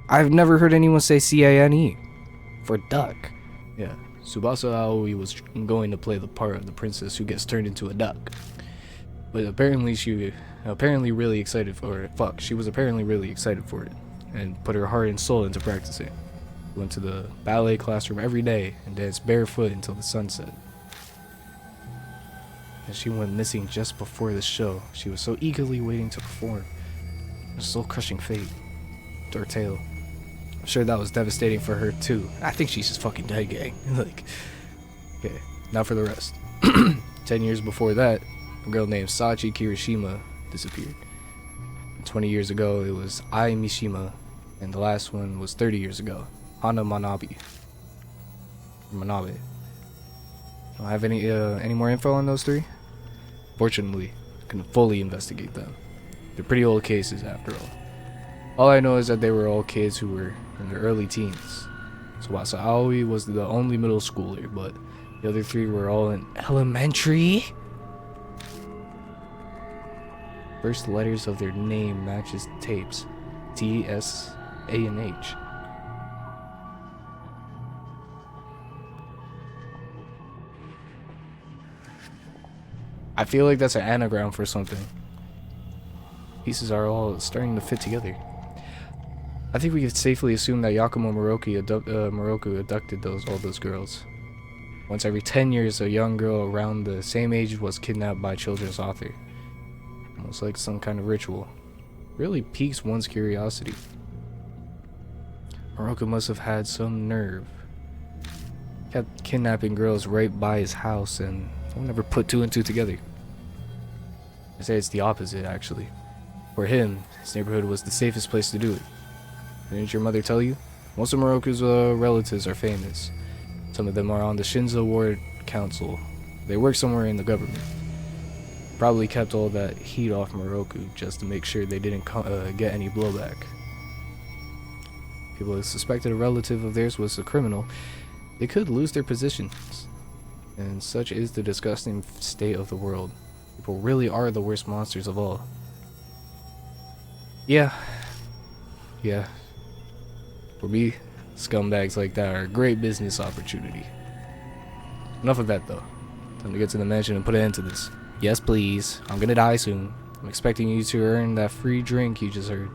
I've never heard anyone say C-A-N-E for duck. Yeah, Tsubasa Aoi was going to play the part of the princess who gets turned into a duck. But apparently she was apparently really excited for it. And put her heart and soul into practicing. Went to the ballet classroom every day and danced barefoot until the sun set. And she went missing just before the show. She was so eagerly waiting to perform. A soul-crushing fate to her tale. I'm sure that was devastating for her too. I think she's just fucking dead, gang. Like, okay, now for the rest. 10 years before that, a girl named Sachi Kirishima disappeared. 20 years ago, it was Ai Mishima. And the last one was 30 years ago. Hana Manabe. Don't have any more info on those 3? Fortunately, I can fully investigate them. They're pretty old cases after all. All I know is that they were all kids who were in their early teens. Tsubasa Aoi was the only middle schooler, but the other 3 were all in elementary. First letters of their name matches tapes. T-S-A-N-H. I feel like that's an anagram for something. Pieces are all starting to fit together. I think we could safely assume that Yakumo Miroku abducted all those girls. Once every 10 years, a young girl around the same age was kidnapped by a children's author. Almost like some kind of ritual. Really piques one's curiosity. Miroku must have had some nerve. Kept kidnapping girls right by his house, and I'll never put 2 and 2 together. I say it's the opposite, actually. For him, his neighborhood was the safest place to do it. Didn't your mother tell you? Most of Miroku's relatives are famous. Some of them are on the Shinzo Ward Council. They work somewhere in the government. Probably kept all that heat off Miroku just to make sure they didn't get any blowback. People who suspected a relative of theirs was a criminal, they could lose their positions. And such is the disgusting state of the world. People really are the worst monsters of all. Yeah. For me, scumbags like that are a great business opportunity. Enough of that though. Time to get to the mansion and put an end to this. Yes, please. I'm gonna die soon. I'm expecting you to earn that free drink you just heard.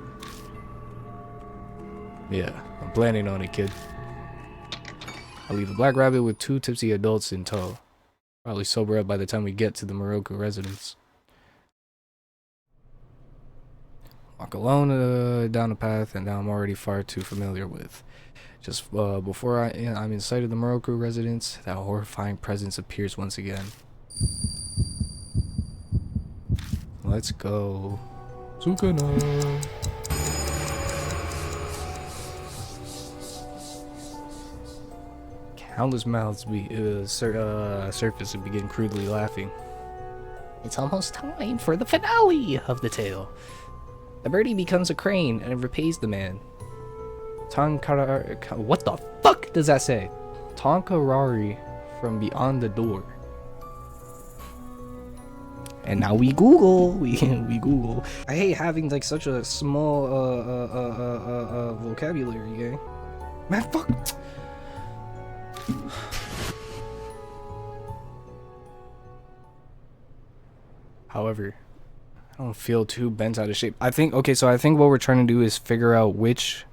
Yeah, I'm planning on it, kid. I'll leave a black rabbit with 2 tipsy adults in tow. Probably sober up by the time we get to the Miroku residence. Walk alone down a path and I'm already far too familiar with. Just before I'm in sight of the Miroku residence, that horrifying presence appears once again. Let's go. Sukuna. Countless mouths surface and begin crudely laughing. It's almost time for the finale of the tale. The birdie becomes a crane and repays the man. What the fuck does that say? Tonkarari from beyond the door. And now we Google. We Google. I hate having like such a small vocabulary, gang. Man, fuck. However, I don't feel too bent out of shape. I think okay, so I think what we're trying to do is figure out which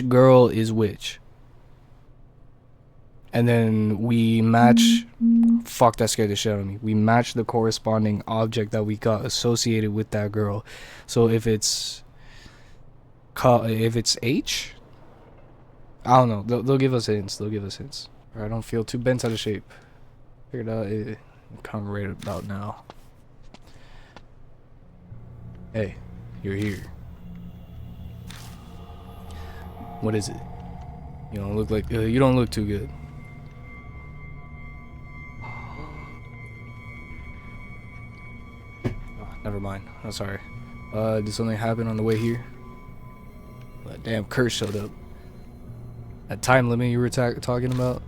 girl is which. And then we match fuck, that scared the shit out of me. We match the corresponding object that we got associated with that girl. So if it's H, I don't know. They'll give us hints. They'll give us hints. I don't feel too bent out of shape. Figured out it come right about now. Hey, you're here. What is it? You don't look like you don't look too good. Oh, never mind. I'm sorry. Did something happen on the way here? That damn curse showed up. That time limit you were talking about?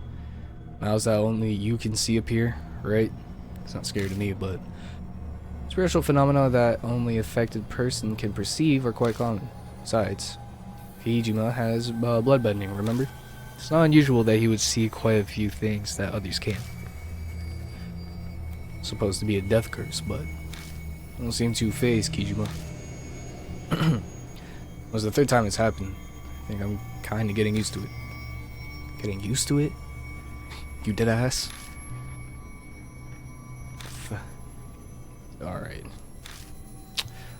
Now's that only you can see appear, right? It's not scary to me, but spiritual phenomena that only affected person can perceive are quite common. Besides, Hijima has bloodbending, remember? It's not unusual that he would see quite a few things that others can't. Supposed to be a death curse, but don't seem too phased, Kijima. It was the third time it's happened. I think I'm kind of getting used to it. Getting used to it? You dead ass? Alright.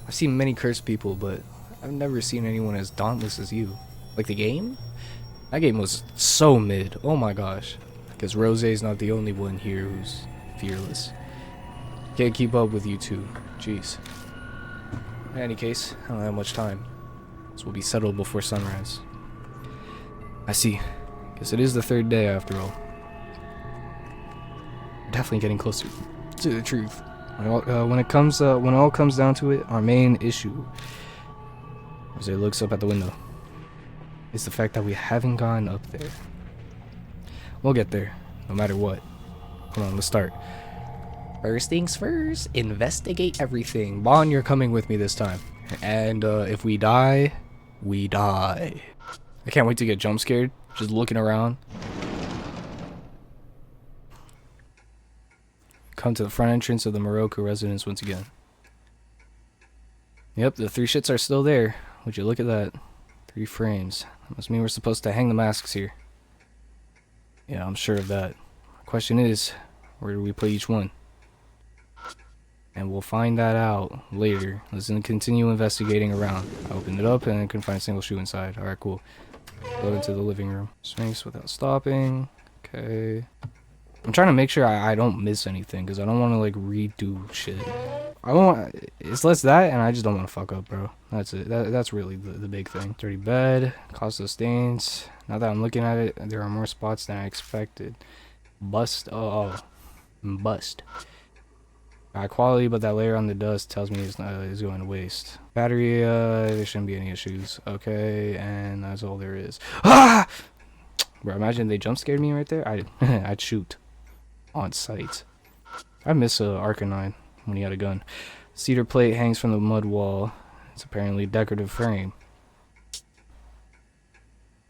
I've seen many cursed people, but I've never seen anyone as dauntless as you. Like the game? That game was so mid. Oh my gosh. Because Rose's not the only one here who's fearless. Can't keep up with you two. Jeez. In any case, I don't have much time. This will be settled before sunrise. I see. Guess it is the third day after all. Definitely getting closer to the truth. When it all comes down to it, our main issue, as it looks up at the window, is the fact that we haven't gone up there. We'll get there, no matter what. Hold on, let's start. First things first, investigate everything. Bon, you're coming with me this time. And if we die, we die. I can't wait to get jump scared, just looking around. Come to the front entrance of the Miroku residence once again. Yep, the 3 shits are still there. Would you look at that? 3 frames. That must mean we're supposed to hang the masks here. Yeah, I'm sure of that. Question is, where do we put each one? And we'll find that out later. Let's continue investigating around. I opened it up and I couldn't find a single shoe inside. Alright, cool. Go into the living room. Sphinx without stopping. Okay. I'm trying to make sure I don't miss anything because I don't want to like redo shit. I want it's less that and I just don't want to fuck up, bro. That's it. That's really the big thing. Dirty bed, cause of stains. Now that I'm looking at it, there are more spots than I expected. Bust. Bust. High quality, but that layer on the dust tells me it's going to waste. Battery, there shouldn't be any issues. Okay, and that's all there is. Ah! Bro, imagine they jump scared me right there. I'd shoot on sight. I miss Arcanine when he had a gun. Cedar plate hangs from the mud wall. It's apparently a decorative frame.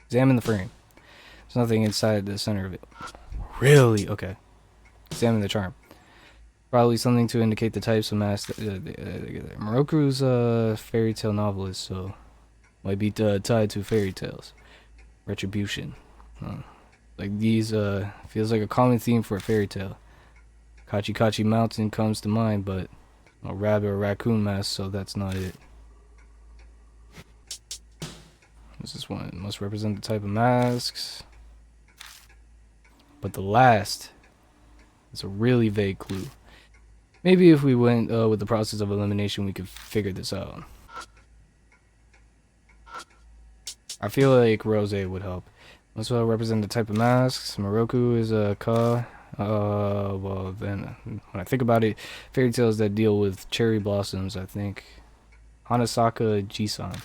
Examine the frame. There's nothing inside the center of it. Really? Okay. Examine the charm. Probably something to indicate the types of masks. Miroku's a fairy tale novelist, so might be tied to fairy tales. Retribution. Huh. Like these feels like a common theme for a fairy tale. Kachi Kachi Mountain comes to mind, but a rabbit or raccoon mask, so that's not it. This is one. It must represent the type of masks. But the last is a really vague clue. Maybe if we went with the process of elimination, we could figure this out. I feel like Rose would help. Must represent the type of masks. Miroku is a ka. Well, then when I think about it, fairy tales that deal with cherry blossoms, I think Hanasaka Jisan.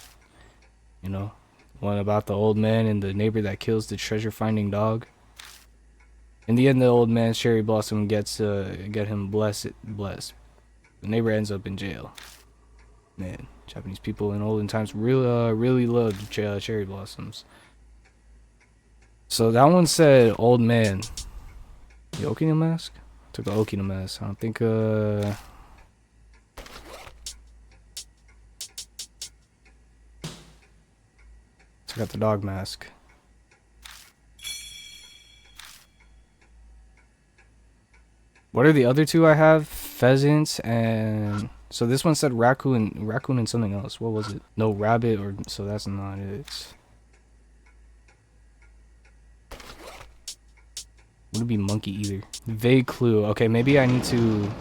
You know, one about the old man and the neighbor that kills the treasure-finding dog. In the end, the old man's cherry blossom gets get him blessed. The neighbor ends up in jail. Man, Japanese people in olden times really loved cherry blossoms. So that one said old man. The Okina mask? Took the Okina mask. I don't think took out the dog mask. What are the other two I have? Pheasants and so this one said raccoon and something else. What was it? No, rabbit, or so that's not it. Wouldn't be monkey either. Vague clue. Okay, maybe I need to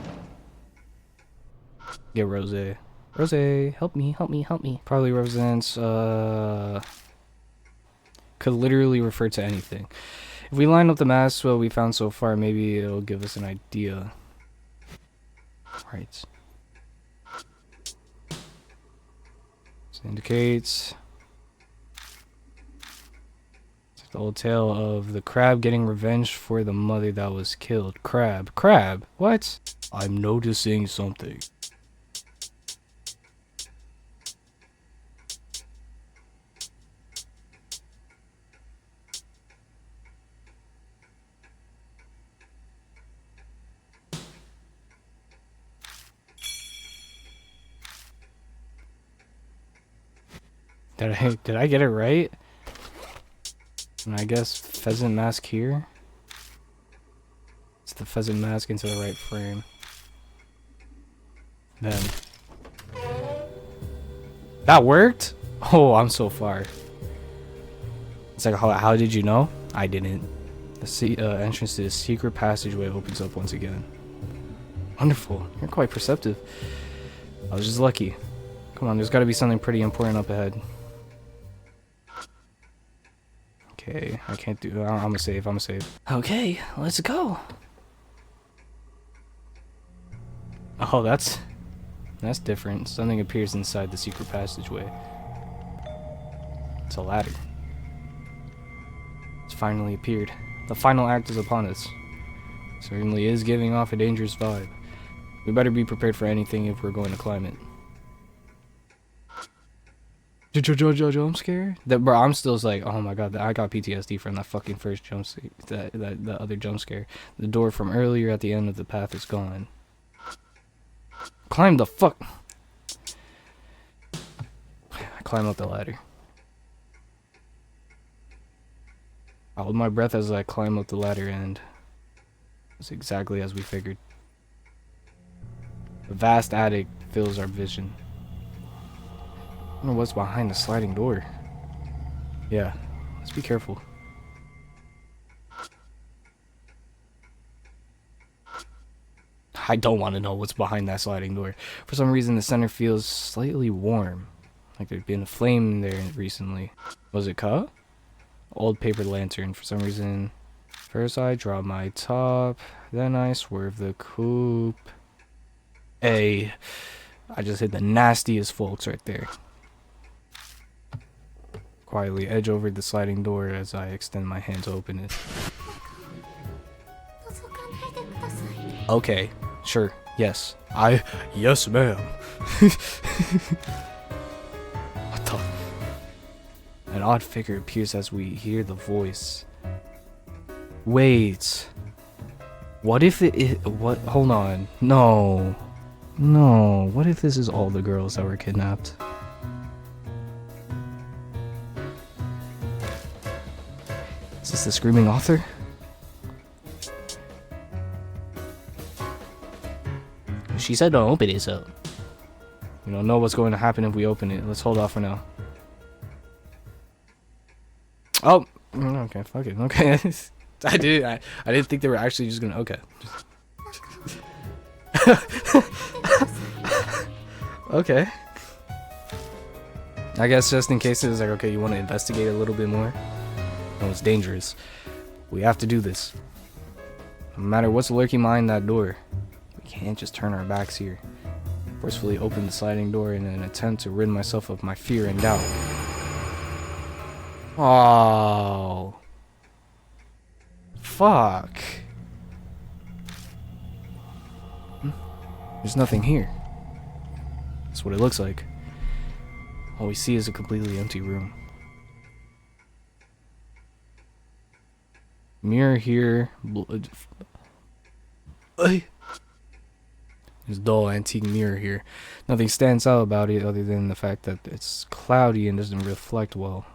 get Rose. Rose, help me. Probably represents could literally refer to anything. If we line up the masks what we found so far, maybe it'll give us an idea. Right. This indicates the old tale of the crab getting revenge for the mother that was killed. Crab? What? I'm noticing something. Did I get it right? And I guess pheasant mask here. It's the pheasant mask into the right frame. Then that worked? Oh, I'm so far. It's like, how did you know? I didn't. The entrance to the secret passageway opens up once again. Wonderful. You're quite perceptive. I was just lucky. Come on, there's got to be something pretty important up ahead. Okay, I can't do. I'm a save. Okay, let's go. Oh, that's different. Something appears inside the secret passageway. It's a ladder. It's finally appeared. The final act is upon us. Certainly is giving off a dangerous vibe. We better be prepared for anything if we're going to climb it. Jump scare? Bro, I'm still like, oh my god, I got PTSD from that fucking first jump scare. That other jump scare. The door from earlier at the end of the path is gone. Climb the fuck. I climb up the ladder. I hold my breath as I climb up the ladder, and it's exactly as we figured. The vast attic fills our vision. I don't know what's behind the sliding door. Yeah, let's be careful. I don't want to know what's behind that sliding door. For some reason, the center feels slightly warm. Like there'd been a flame there recently. Was it Ka? Old paper lantern. For some reason, first I drop my top, then I swerve the coupe. Hey, I just hit the nastiest folks right there. Quietly edge over the sliding door as I extend my hand to open it. Okay, sure, yes. Yes, ma'am. What the? An odd figure appears as we hear the voice. Wait. What if it is. What? Hold on. No. No. What if this is all the girls that were kidnapped? It's the this the screaming author? She said don't open it, so. We don't know what's going to happen if we open it. Let's hold off for now. Oh, okay, fuck it. Okay. I didn't think they were actually just gonna. Okay. Okay. I guess just in case it was like, okay, you want to investigate a little bit more. No, it's dangerous. We have to do this. No matter what's lurking behind that door, we can't just turn our backs here. Forcefully open the sliding door in an attempt to rid myself of my fear and doubt. Oh. Fuck. There's nothing here. That's what it looks like. All we see is a completely empty room. Mirror here. This dull antique mirror here. Nothing stands out about it other than the fact that it's cloudy and doesn't reflect well.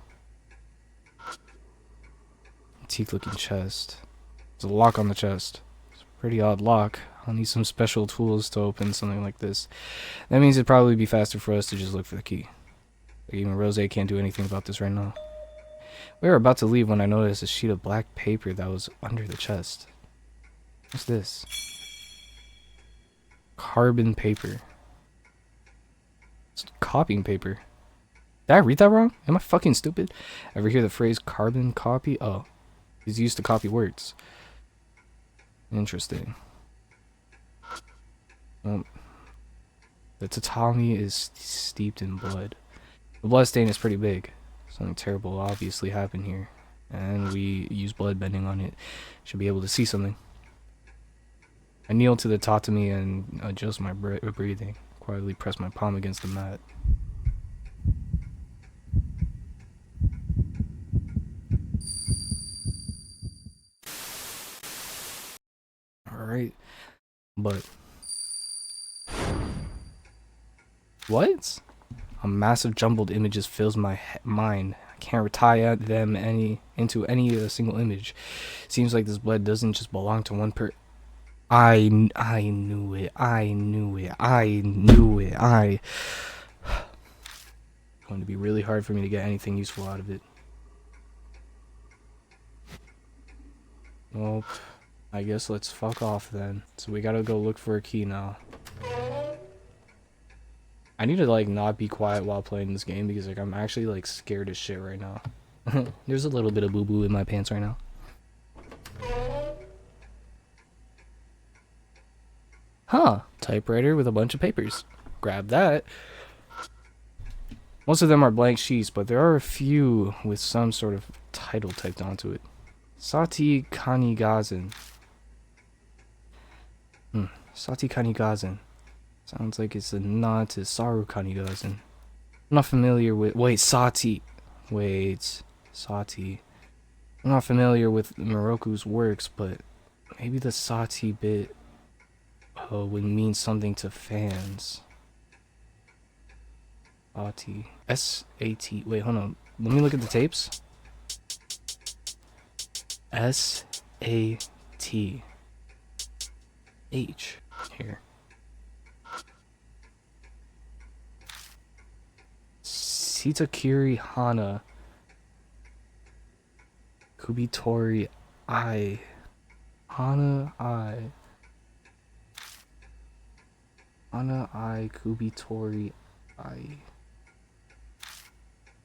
Antique looking chest. There's a lock on the chest. It's a pretty odd lock. I'll need some special tools to open something like this. That means it'd probably be faster for us to just look for the key. Like even Rose can't do anything about this right now. We were about to leave when I noticed a sheet of black paper that was under the chest. What's this? Carbon paper. It's copying paper. Did I read that wrong? Am I fucking stupid? Ever hear the phrase carbon copy? Oh. It's used to copy words. Interesting. The tatami is steeped in blood. The blood stain is pretty big. Something terrible obviously happened here. And we use blood bending on it. Should be able to see something. I kneel to the tatami and adjust my breathing. Quietly press my palm against the mat. Alright. But what? A massive jumbled images fills my mind. I can't tie them into any single image. Seems like this blood doesn't just belong to one I knew it. Going to be really hard for me to get anything useful out of it. Well, I guess let's fuck off then. So we gotta go look for a key now. I need to like not be quiet while playing this game because like I'm actually like scared as shit right now. There's a little bit of boo-boo in my pants right now. Huh, typewriter with a bunch of papers. Grab that. Most of them are blank sheets, but there are a few with some sort of title typed onto it. Sati Kanigazen. Sati Kanigazen. Sounds like it's a nod to Saru Kanigazen. I'm not familiar with... Sati. Sati. I'm not familiar with Miroku's works, but maybe the Sati bit would mean something to fans. Sati. S-A-T. Wait, hold on. Let me look at the tapes. S-A-T. H. Here. Sitakiri Hana. Kubitori I. Hana I. Hana I Kubitori I.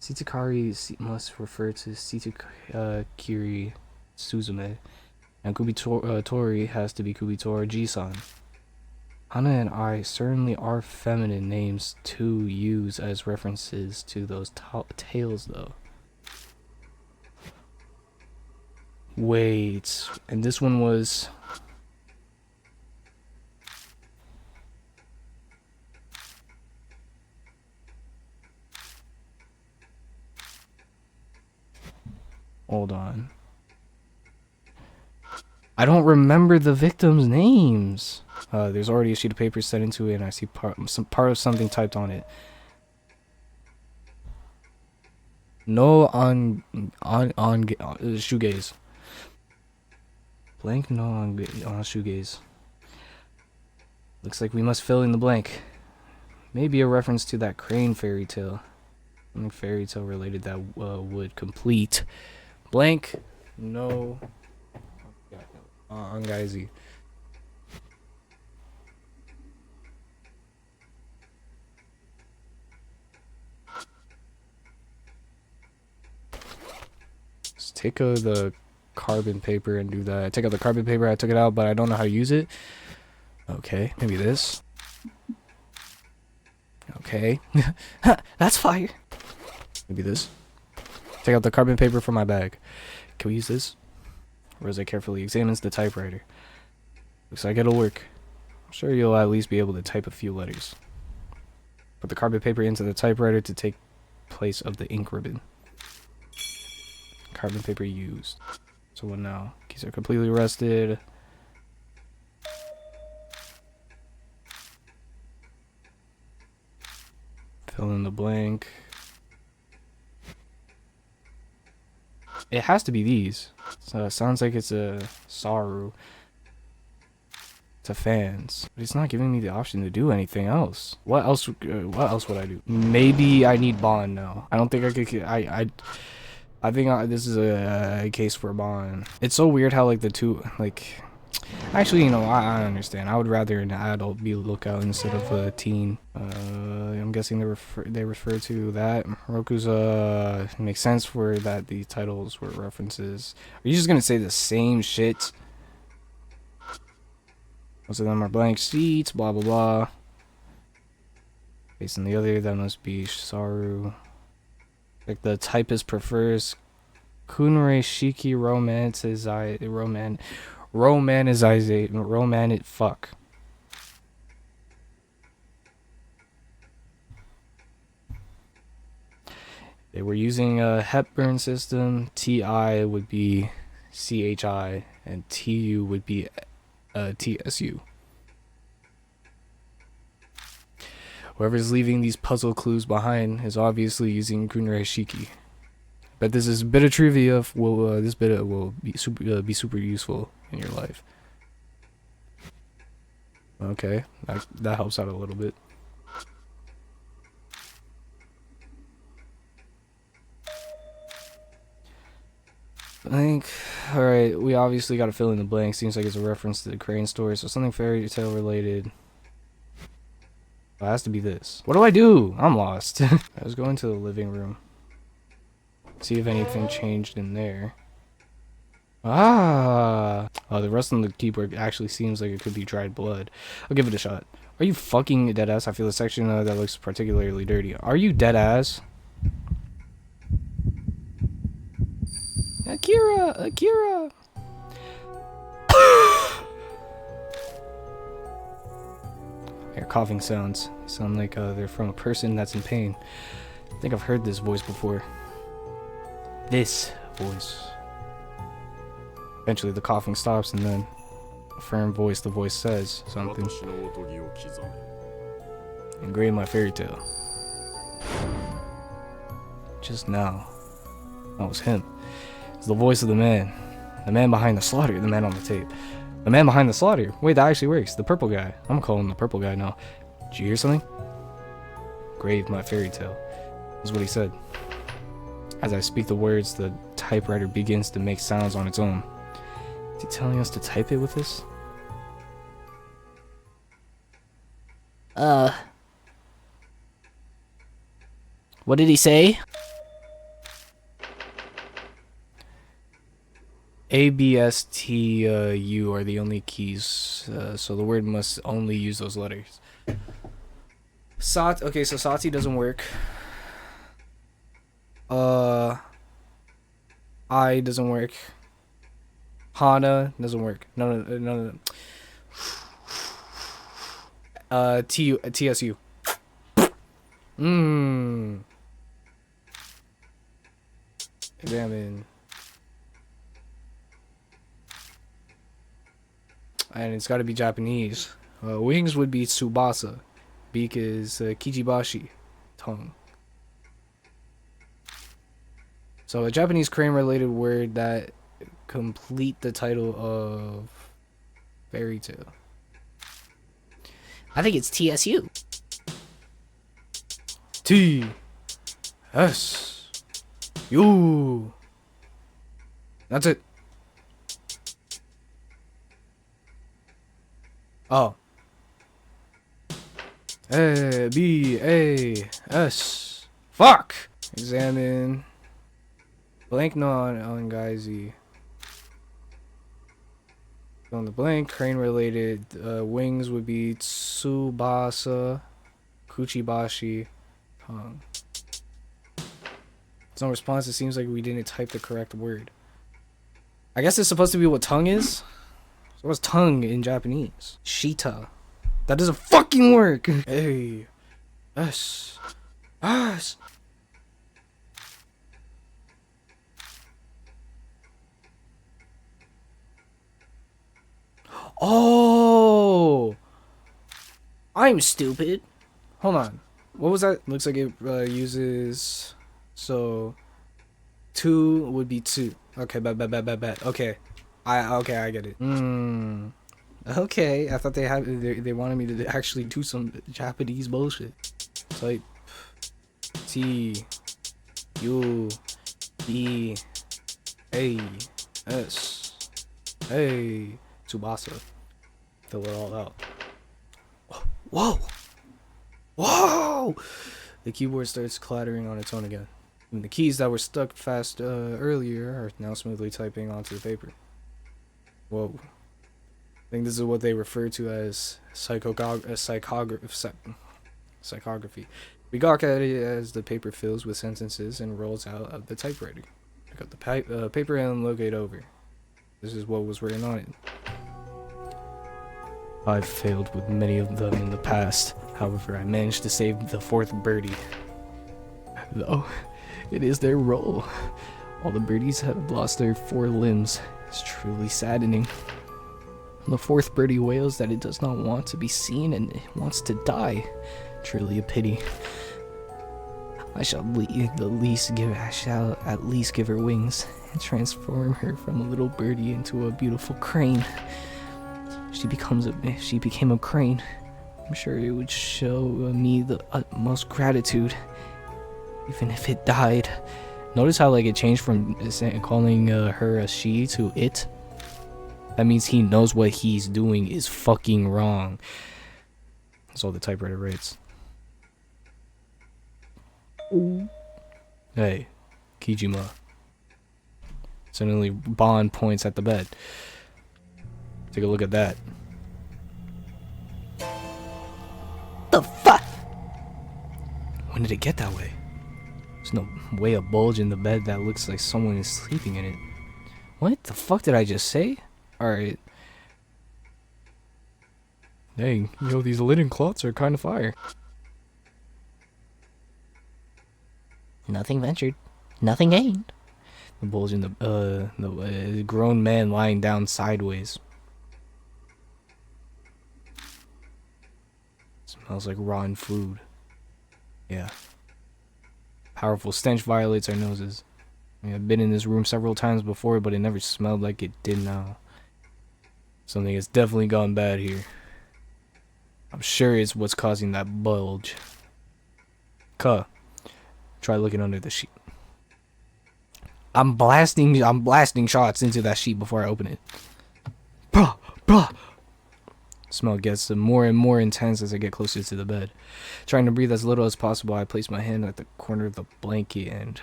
Sitakari must refer to Sitakiri Suzume, and Kubitori has to be Kubitori Jisan. Hana and I certainly are feminine names to use as references to those tales, though. Wait, and this one was... Hold on. I don't remember the victims' names. There's already a sheet of paper set into it, and I see part of something typed on it. No on shoegaze. Blank no on shoegaze. Looks like we must fill in the blank. Maybe a reference to that crane fairy tale. Something fairy tale related that would complete. Blank no Angaizi. Let's take the carbon paper and do that. I take out the carbon paper, I took it out, but I don't know how to use it. Okay, maybe this. Okay. That's fire. Maybe this. Take out the carbon paper from my bag. Can we use this? Rosa carefully examines the typewriter. Looks like it'll work. I'm sure you'll at least be able to type a few letters. Put the carbon paper into the typewriter to take place of the ink ribbon. Carbon paper used. So what now? Keys are completely rusted. Fill in the blank. It has to be these. So it sounds like it's a Saru. It's a fans. But it's not giving me the option to do anything else. What else would I do? Maybe I need bond now. I don't think I could. I think this is a case for bond. It's so weird how like the two like. Actually, you know, I understand. I would rather an adult be a lookout instead of a teen. I'm guessing they refer to that. Miroku's makes sense for that. The titles were references. Are you just gonna say the same shit? Most of them are blank sheets. Blah blah blah. Based on the other, that must be Saru. Like the typist prefers Kunrei Shiki romantic fuck. They were using a Hepburn system. TI would be CHI and TU would be TSU. Whoever's leaving these puzzle clues behind is obviously using Kunrei Shiki. But this is a bit of trivia. This bit will be super useful in your life. Okay, that helps out a little bit. I think, alright, we obviously got to fill in the blank. Seems like it's a reference to the crane story, so something fairy tale related. It has to be this. What do I do? I'm lost. Let's go into the living room. See if anything changed in there. Ah! Oh, the rust on the keyboard actually seems like it could be dried blood. I'll give it a shot. Are you fucking dead ass? I feel a section that looks particularly dirty. Are you dead ass? Akira! I hear coughing sounds. They sound like they're from a person that's in pain. I think I've heard this voice before. This voice. Eventually the coughing stops and then a firm voice, the voice says something. Engrave my fairy tale. Just now. That was him. It's the voice of the man. The man behind the slaughter. The man on the tape. The man behind the slaughter. Wait, that actually works. The purple guy. I'm gonna call him the purple guy now. Did you hear something? Engrave my fairy tale. That's what he said. As I speak the words, the typewriter begins to make sounds on its own. Is he telling us to type it with this? What did he say? A, B, S, T, U are the only keys, so the word must only use those letters. Okay, so Sati doesn't work. I doesn't work. Hana doesn't work. No. TSU. Examine. And it's got to be Japanese. Wings would be Tsubasa. Beak is Kijibashi. Tongue. So a Japanese crane related word that complete the title of fairy tale? I think it's TSU. TSU. That's it. Oh. A-B-A-S. Fuck! Examine. Blank non-Angazi. On the blank, crane related wings would be Tsubasa, Kuchibashi, tongue. There's no response. It seems like we didn't type the correct word. I guess it's supposed to be what tongue is? So what's tongue in Japanese? Shita. That doesn't fucking work! A. S. S. Oh! I'm stupid. Hold on. What was that? Looks like it uses... So... 2 would be 2. Okay, bet. Okay. I get it. Okay, I thought they wanted me to actually do some Japanese bullshit. Type T U B A S A Tsubasa. Fill it all out. Whoa! Whoa! The keyboard starts clattering on its own again. And the keys that were stuck fast earlier are now smoothly typing onto the paper. Whoa. I think this is what they refer to as psychography. We gawk at it as the paper fills with sentences and rolls out of the typewriter. Pick up the paper and look it over. This is what was written on it. I've failed with many of them in the past. However, I managed to save the 4th birdie. Though it is their role. All the birdies have lost their 4 limbs. It's truly saddening. The 4th birdie wails that it does not want to be seen and it wants to die. Truly a pity. I shall at least give her wings and transform her from a little birdie into a beautiful crane. If she became a crane, I'm sure it would show me the utmost gratitude, even if it died. Notice how like it changed from calling her a she to it. That means he knows what he's doing is fucking wrong. That's all the typewriter writes. Hey, Kijima. Suddenly, Bond points at the bed. Take a look at that. The fuck? When did it get that way? There's no way a bulge in the bed that looks like someone is sleeping in it. What the fuck did I just say? Alright. Dang, these linen cloths are kind of fire. Nothing ventured, nothing gained. The bulge in the grown man lying down sideways. Smells like rotten food. Yeah. Powerful stench violates our noses. I've been in this room several times before, but it never smelled like it did now. Something has definitely gone bad here. I'm sure it's what's causing that bulge. Try looking under the sheet. I'm blasting shots into that sheet before I open it. Bruh. Smell gets more and more intense as I get closer to the bed. Trying to breathe as little as possible, I place my hand at the corner of the blanket and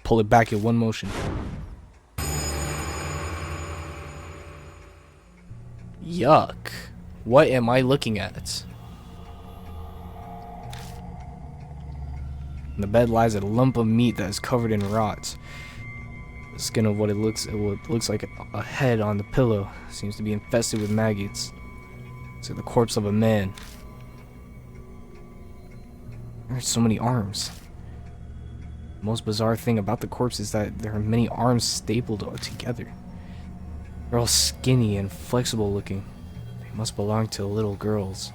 pull it back in one motion. Yuck. What am I looking at? On the bed lies a lump of meat that is covered in rot. The skin of what looks like a head on the pillow seems to be infested with maggots. It's like the corpse of a man. There are so many arms. The most bizarre thing about the corpse is that there are many arms stapled together. They're all skinny and flexible looking. They must belong to little girls.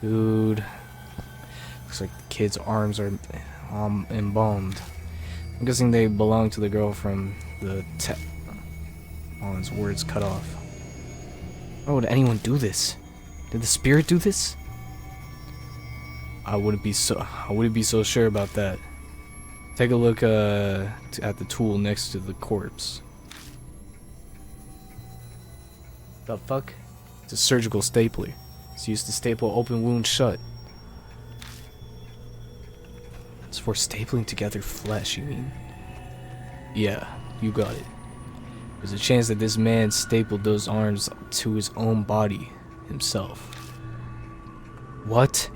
Dude. Looks like the kid's arms are embalmed. I'm guessing they belong to the girl from the Oh, his words cut off. Why would anyone do this? Did the spirit do this? I wouldn't be so sure about that. Take a look at the tool next to the corpse. The fuck? It's a surgical stapler. It's used to staple open wounds shut. It's for stapling together flesh, you mean? Yeah, you got it. There's a chance that this man stapled those arms to his own body himself. What?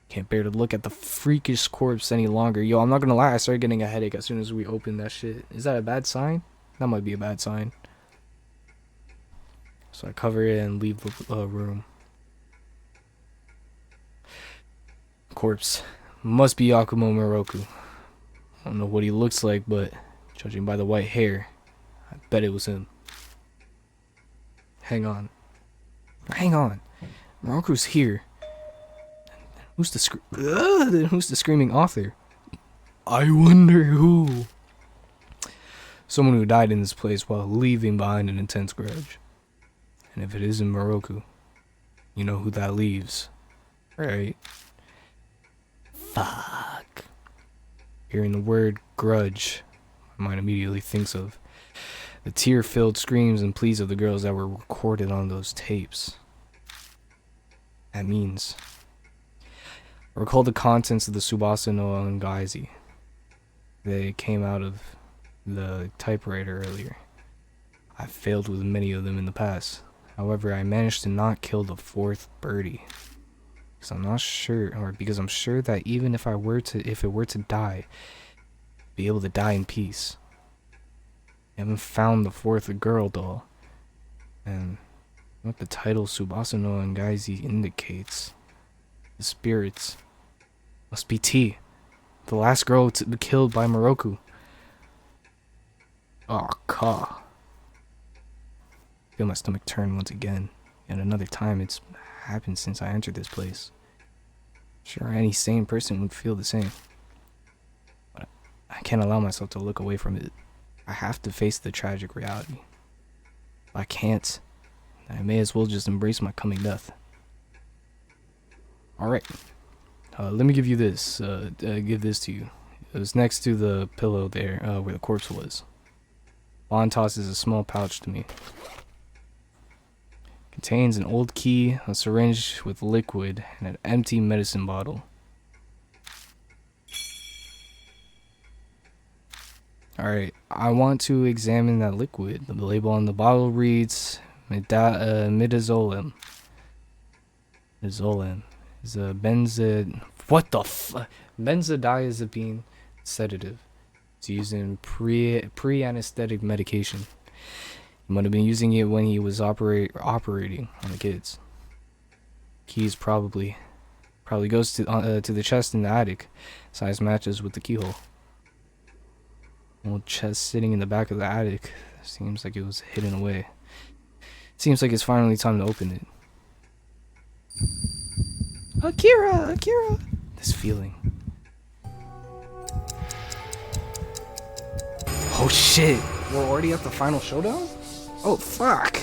Can't bear to look at the freakish corpse any longer. Yo, I'm not gonna lie, I started getting a headache as soon as we opened that shit. Is that a bad sign? That might be a bad sign. So I cover it and leave the room. Corpse. Must be Yakumo Miroku. I don't know what he looks like, but judging by the white hair, I bet it was him. Hang on. Hang on. Miroku's here. Who's the screaming author? I wonder who. Someone who died in this place while leaving behind an intense grudge. And if it isn't Miroku, you know who that leaves, right? Fuck. Hearing the word grudge, my mind immediately thinks of the tear-filled screams and pleas of the girls that were recorded on those tapes. That means I recall the contents of the Tsubasa no Angaisi. They came out of the typewriter earlier. I failed with many of them in the past. However, I managed to not kill the fourth birdie. Because I'm sure that even if it were to die, be able to die in peace. I haven't found the fourth girl doll. And what the title Tsubasa no Angaisi indicates, the spirits must be T, the last girl to be killed by Miroku. Oh, ka. I feel my stomach turn once again. Yet another time it's happened since I entered this place. Sure, any sane person would feel the same. But I can't allow myself to look away from it. I have to face the tragic reality. If I can't, I may as well just embrace my coming death. Alright. Let me give you this. Give this to you. It was next to the pillow there, where the corpse was. Bond tosses a small pouch to me. Contains an old key, a syringe with liquid, and an empty medicine bottle. Alright, I want to examine that liquid. The label on the bottle reads midazolam. Midazolam is a benzodiazepine sedative. It's used in pre-anesthetic medication. He might have been using it when he was operating on the kids. Keys probably goes to the chest in the attic. Size matches with the keyhole. Old chest sitting in the back of the attic. Seems like it was hidden away. Seems like it's finally time to open it. Akira! This feeling. Oh shit! We're already at the final showdown? Oh fuck!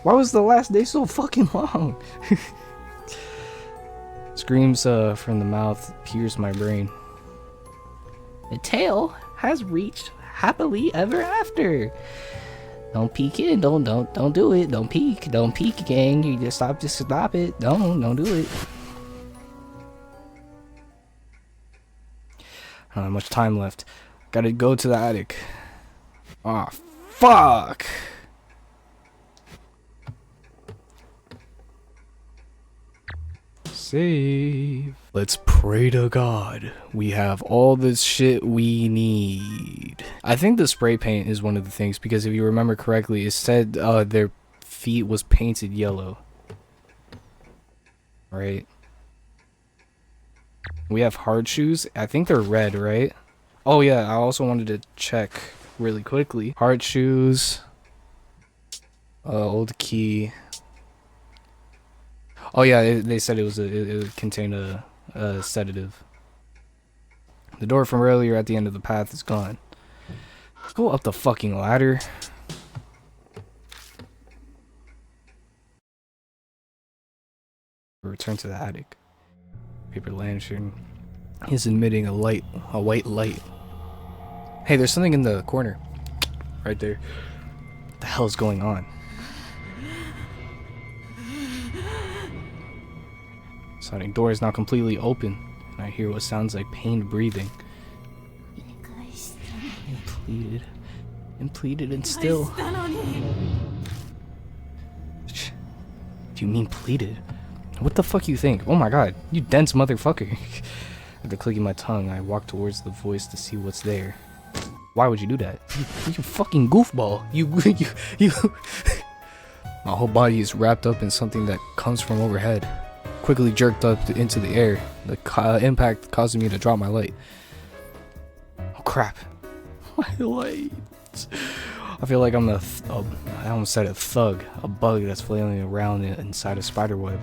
Why was the last day so fucking long? Screams from the mouth pierce my brain. The tale has reached happily ever after. Don't peek in, don't do it. Don't peek, gang. You just stop it. Don't do it. I don't have much time left. Gotta go to the attic. Ah, fuck! Save. Let's pray to God we have all this shit we need. I think the spray paint is one of the things, because if you remember correctly, it said their feet was painted yellow. Right? We have hard shoes. I think they're red, right? Oh yeah, I also wanted to check really quickly. Hard shoes. Old key. Oh yeah, they said it contained a sedative. The door from earlier at the end of the path is gone. Go up the fucking ladder. Return to the attic. Paper lantern is emitting a white light. Hey, there's something in the corner. Right there. What the hell is going on? Sliding door is now completely open, and I hear what sounds like pained breathing. And pleaded and still. Do you mean pleaded? What the fuck you think? Oh my god, you dense motherfucker. After clicking my tongue, I walk towards the voice to see what's there. Why would you do that? You fucking goofball. You. My whole body is wrapped up in something that comes from overhead. Quickly jerked up into the air. The impact causing me to drop my light. Oh crap. My light. I feel like I'm I almost said a thug. A bug that's flailing around inside a spider web.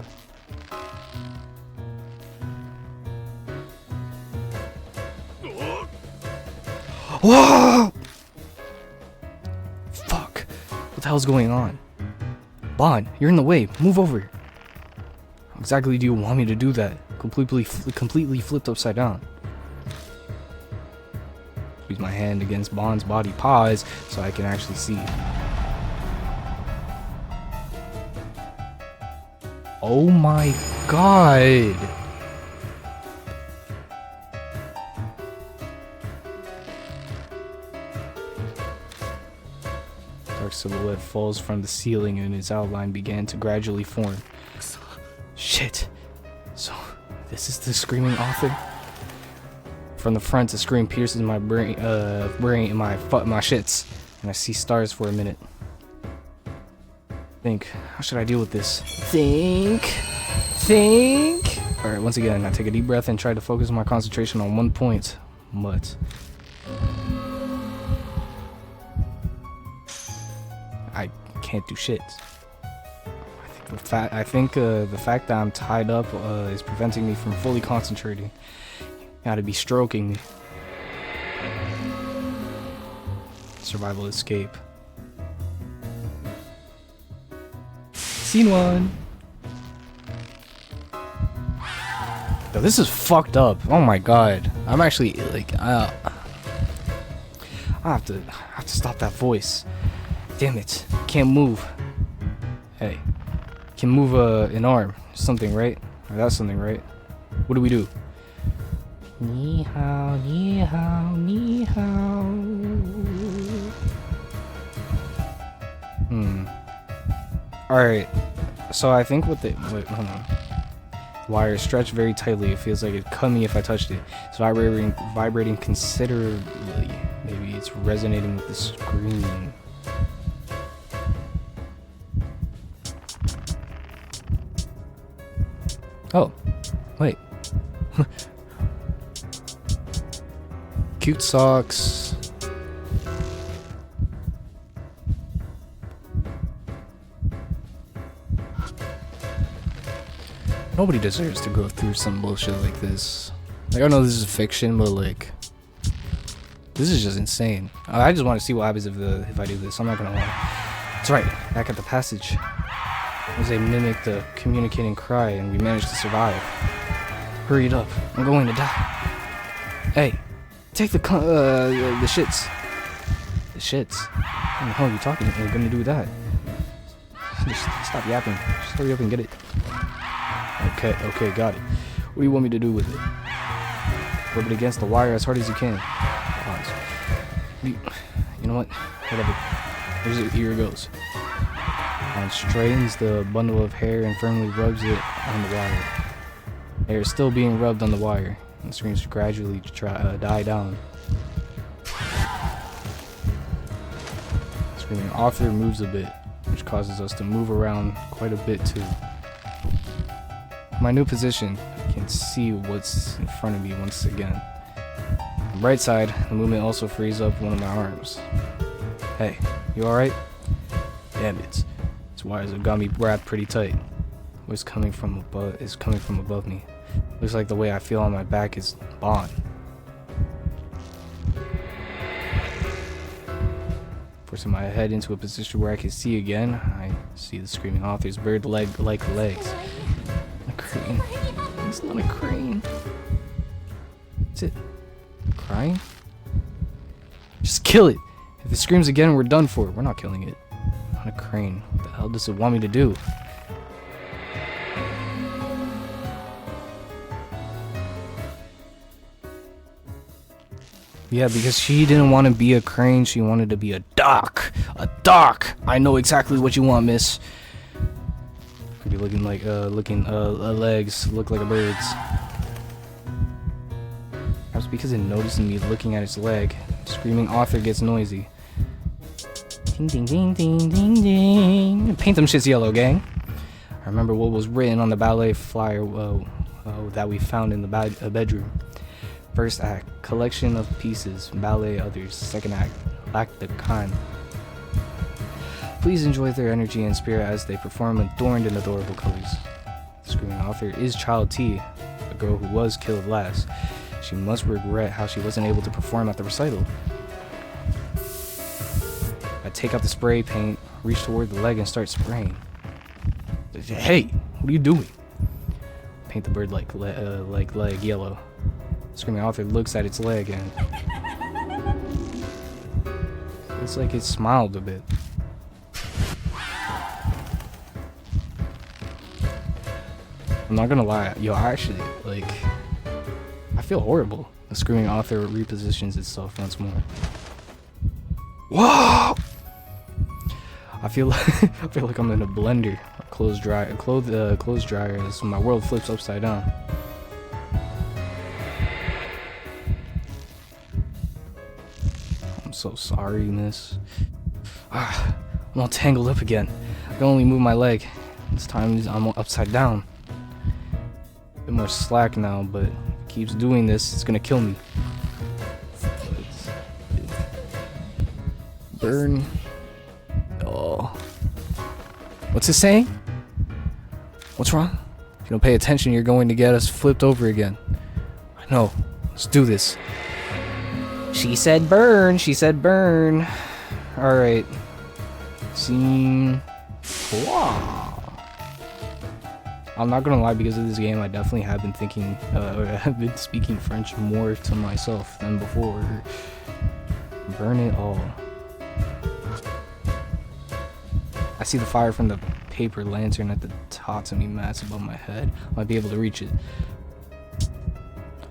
Whoa! Fuck. What the hell's going on? Bon, you're in the way. Move over. How exactly do you want me to do that? Completely flipped upside down. Squeeze my hand against Bon's body. Pause so I can actually see. Oh my god. Dark silhouette falls from the ceiling and its outline began to gradually form. Shit. So, this is the screaming author? From the front, the scream pierces my brain, my shits, and I see stars for a minute. Think, how should I deal with this? Think. Alright, once again, I take a deep breath and try to focus my concentration on one point. But I can't do shit. I think the fact that I'm tied up is preventing me from fully concentrating. Gotta be stroking me. Survival escape. Scene 1. Yo, this is fucked up. Oh my god. I'm actually like I have to stop that voice. Damn it. Can't move. Hey. Can move an arm. Something, right? Or that's something, right? What do we do? Ni hao, ni hao, ni hao. Alright. So I think hold on. Wire stretched very tightly. It feels like it'd cut me if I touched it. It's vibrating considerably. Maybe it's resonating with the screen. Oh, wait. Cute socks. Nobody deserves to go through some bullshit like this. Like, I know this is fiction, but like, this is just insane. I just want to see what happens if I do this. I'm not gonna lie. That's right. Back at the passage. As they mimic the communicating cry, and we managed to survive. Hurry it up. I'm going to die. Hey, take the shits. The shits? What the hell are you talking about? What are you gonna do with that? Just stop yapping. Just hurry up and get it. Okay, got it. What do you want me to do with it? Rub it against the wire as hard as you can. Pause. You know what? Whatever. Here it goes. And straightens the bundle of hair and firmly rubs it on the wire. Hair is still being rubbed on the wire, and the screams gradually die down. Screaming author moves a bit, which causes us to move around quite a bit too. My new position, I can see what's in front of me once again. On the right side, the movement also frees up one of my arms. Hey, you alright? Damn it. These wires have got me wrapped pretty tight. What's coming from above me. Looks like the way I feel on my back is Bond. Forcing my head into a position where I can see again, I see the screaming author's bird-like legs. A crane. It's not a crane. Is it crying? Just kill it. If it screams again, we're done for. We're not killing it. Not a crane. What the hell does it want me to do? Yeah, because she didn't want to be a crane, she wanted to be a dock. A dock! I know exactly what you want, miss. Could be looking like, legs look like a bird's. Perhaps because it noticed me looking at its leg. Screaming author gets noisy. Ding ding ding ding ding ding. Paint them shits yellow, gang. I remember what was written on the ballet flyer that we found in the bedroom. First act, collection of pieces, ballet others. Second act, lack the kind. Please enjoy their energy and spirit as they perform adorned in adorable colors. The screaming author is Child T, the girl who was killed last. She must regret how she wasn't able to perform at the recital. I take out the spray paint, reach toward the leg and start spraying. Hey, what are you doing? Paint the bird like leg yellow. Screaming author looks at its leg and looks like it smiled a bit. I'm not gonna lie, yo, actually, like, I feel horrible. The screaming author repositions itself once more. Whoa! I feel like I'm in a blender, a clothes dryer as my world flips upside down. I'm so sorry, miss. I'm all tangled up again. I can only move my leg. This time I'm upside down. A bit more slack now, but if it keeps doing this, it's gonna kill me. Burn. Oh. What's it saying? What's wrong? If you don't pay attention, you're going to get us flipped over again. I know. Let's do this. She said burn. She said burn. Alright. Scene. Wow. I'm not gonna lie, because of this game, I definitely have been thinking, have been speaking French more to myself than before. Burn it all. I see the fire from the paper lantern at the top of me mats above my head. I might be able to reach it.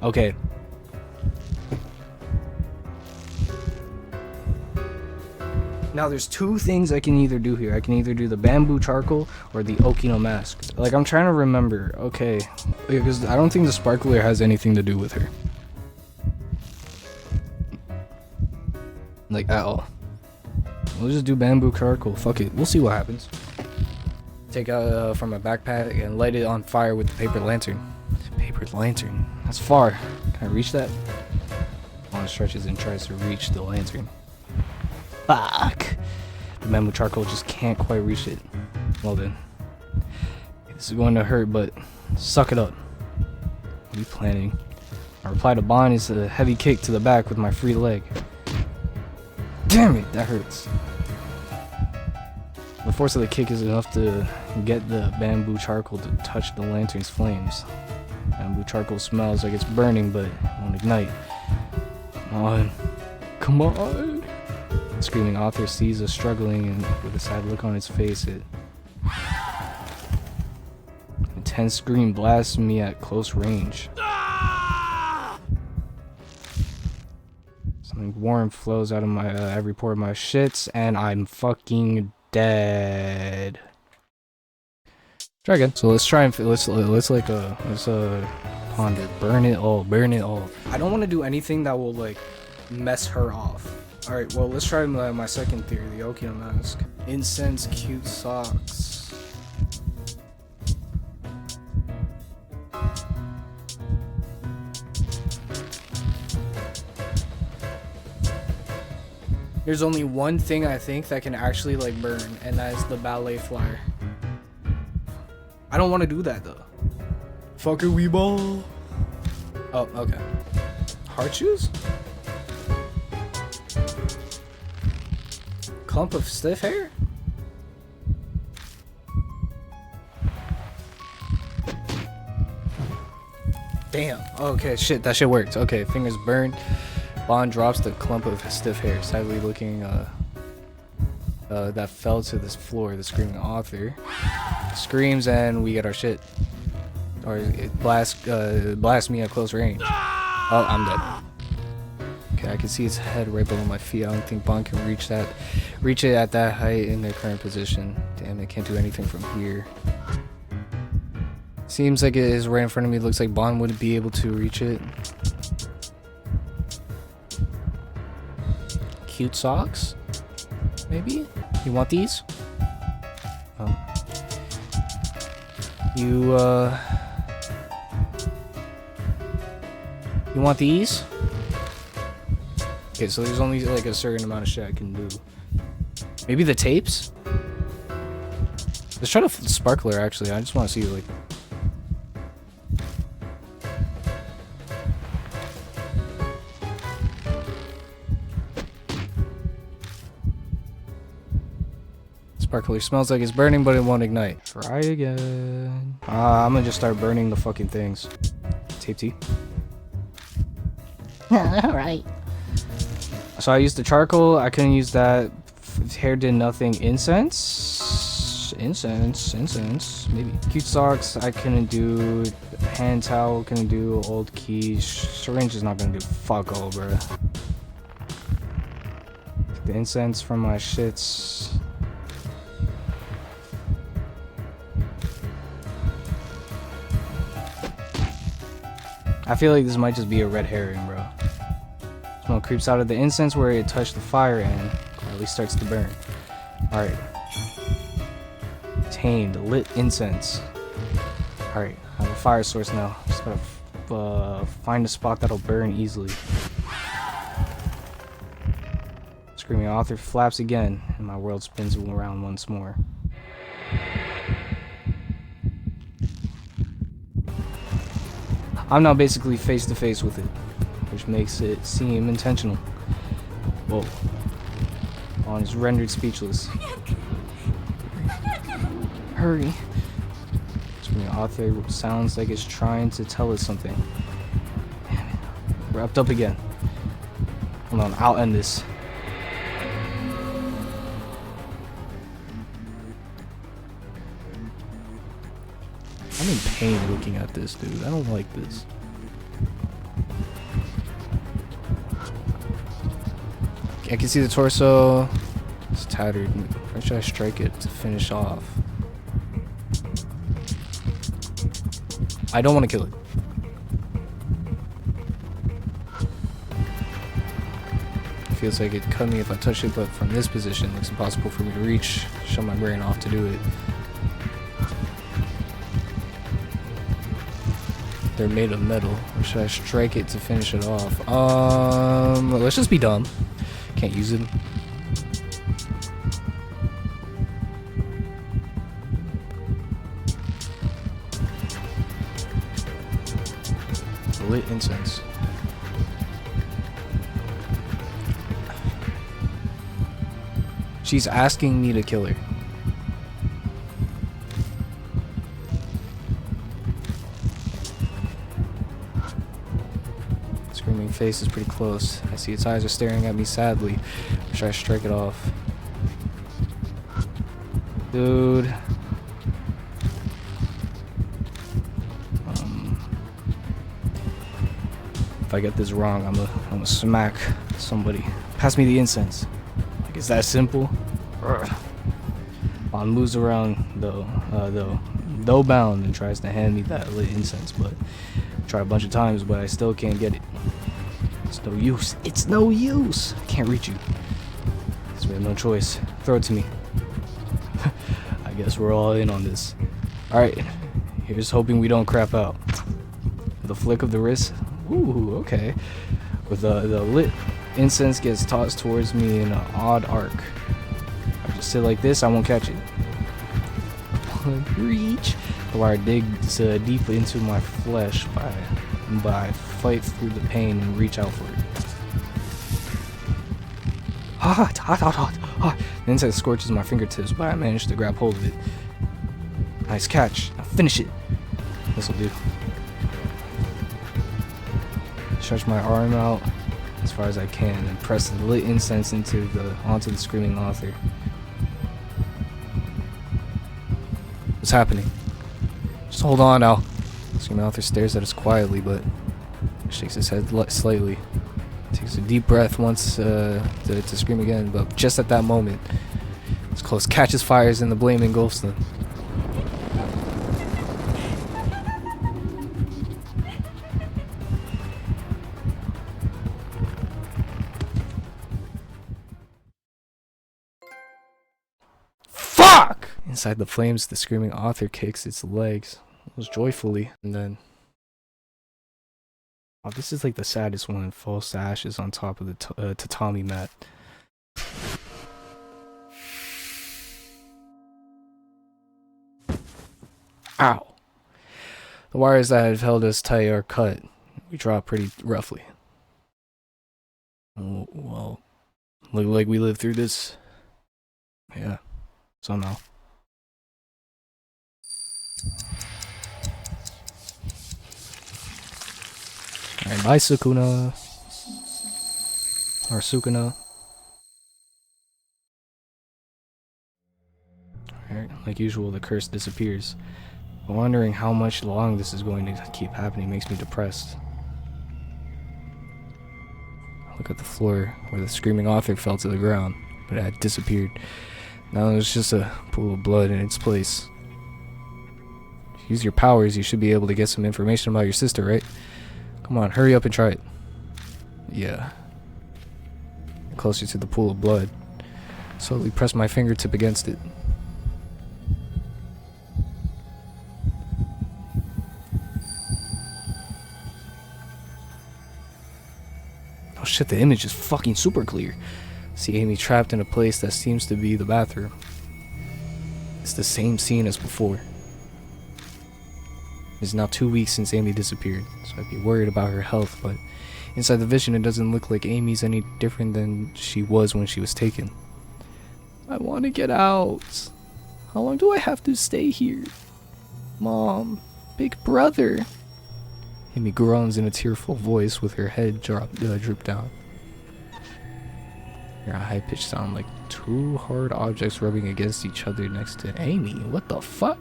Okay. Now there's two things I can either do here. I can either do the bamboo charcoal or the Okino mask. Like, I'm trying to remember. Okay. Because I don't think the sparkler has anything to do with her. Like, at all. We'll just do bamboo charcoal. Fuck it. We'll see what happens. Take out from my backpack and light it on fire with the paper lantern. Paper lantern? That's far. Can I reach that? One stretches and tries to reach the lantern. Fuck! The bamboo charcoal just can't quite reach it. Well then. This is going to hurt, but suck it up. What are you planning? My reply to Bond is a heavy kick to the back with my free leg. Damn it, that hurts. The force of the kick is enough to get the bamboo charcoal to touch the lantern's flames. Bamboo charcoal smells like it's burning, but it won't ignite. Come on. Come on. The screaming author sees us struggling, and with a sad look on its face, it... intense scream blasts me at close range. Something warm flows out of my every pore of my shits, and I'm fucking dead. Try again. So let's try and let's ponder. Burn it all. Burn it all. I don't want to do anything that will like mess her off. All right. Well, let's try my second theory, the Okino mask. Incense, cute socks. There's only one thing I think that can actually like burn, and that is the ballet flyer. I don't want to do that though. Fucker we ball. Oh, okay. Heart shoes? Clump of stiff hair? Damn. Okay, shit, that shit worked. Okay, fingers burned. Bond drops the clump of stiff hair, sadly looking, that fell to this floor. The screaming author screams, and we get our shit. Or it blasts me at close range. Oh, I'm dead. Okay, I can see its head right below my feet. I don't think Bond can reach it at that height in their current position. Damn, it can't do anything from here. Seems like it is right in front of me. Looks like Bond wouldn't be able to reach it. Cute socks? Maybe? You want these? You want these? Okay, so there's only like a certain amount of shit I can do. Maybe the tapes? Let's try the sparkler actually. I just want to see like... Sparkler smells like it's burning, but it won't ignite. Try again. I'm gonna just start burning the fucking things. Tape T. Alright. So I used the charcoal. I couldn't use that. Hair did nothing. Incense? Incense. Maybe. Cute socks. I couldn't do. Hand towel. Couldn't do. Old key. Syringe is not gonna do fuck all, bro. The incense from my shits. I feel like this might just be a red herring, bro. Smoke creeps out of the incense where it touched the fire and at least starts to burn. Alright. Tamed, lit incense. Alright, I have a fire source now. Just gotta find a spot that'll burn easily. Screaming author flaps again, and my world spins around once more. I'm now basically face to face with it, which makes it seem intentional. Whoa. On is rendered speechless. Hurry. Screaming author sounds like it's trying to tell us something. Damn it. Wrapped up again. Hold on, I'll end this. I'm in pain looking at this, dude. I don't like this. I can see the torso. It's tattered. Where should I strike it to finish off? I don't want to kill it. Feels like it cut me if I touch it, but from this position, it looks impossible for me to reach. Shut my brain off to do it. They're made of metal. Or should I strike it to finish it off? Let's just be dumb. Can't use it. Lit incense. She's asking me to kill her. Screaming face is pretty close. I see its eyes are staring at me sadly. Should I strike it off? Dude. If I get this wrong, I'm gonna smack somebody. Pass me the incense. Like, it's that simple. On moves around though bound and tries to hand me that lit incense, but tried a bunch of times, but I still can't get it. It's no use. It's no use. I can't reach you. So we have no choice. Throw it to me. I guess we're all in on this. Alright. Here's hoping we don't crap out. The flick of the wrist. Ooh, okay. With the lit incense gets tossed towards me in an odd arc. I just sit like this, I won't catch it. Reach. The wire digs deep into my flesh, but I fight through the pain and reach out for it. Hot, hot, hot, hot, hot. The insect scorches my fingertips, but I manage to grab hold of it. Nice catch. Now finish it. This'll do. Stretch my arm out as far as I can and press the lit incense onto the screaming author. What's happening? Just hold on now. The screaming author stares at us quietly, but shakes his head slightly. Takes a deep breath once to scream again, but just at that moment, his close catches fires and the blame engulfs them. Fuck! Inside the flames, the screaming author kicks its legs, almost joyfully, and then... Oh, this is like the saddest one. Falls to ashes on top of the tatami mat. Ow! The wires that have held us tight are cut. We drop pretty roughly. Oh, well, look like we lived through this. Yeah, somehow. Alright, bye Sukuna. Or Sukuna. Alright, like usual, the curse disappears. But wondering how much long this is going to keep happening makes me depressed. I look at the floor where the screaming author fell to the ground, but it had disappeared. Now there's just a pool of blood in its place. If you use your powers, you should be able to get some information about your sister, right? Come on, hurry up and try it. Yeah. Closer to the pool of blood. Slowly press my fingertip against it. Oh shit, the image is fucking super clear. See Amy trapped in a place that seems to be the bathroom. It's the same scene as before. It's now 2 weeks since Amy disappeared, so I'd be worried about her health, but inside the vision it doesn't look like Amy's any different than she was when she was taken. I want to get out. How long do I have to stay here? Mom, big brother. Amy groans in a tearful voice with her head drooped down. Hear a high-pitched sound like two hard objects rubbing against each other next to Amy. What the fuck?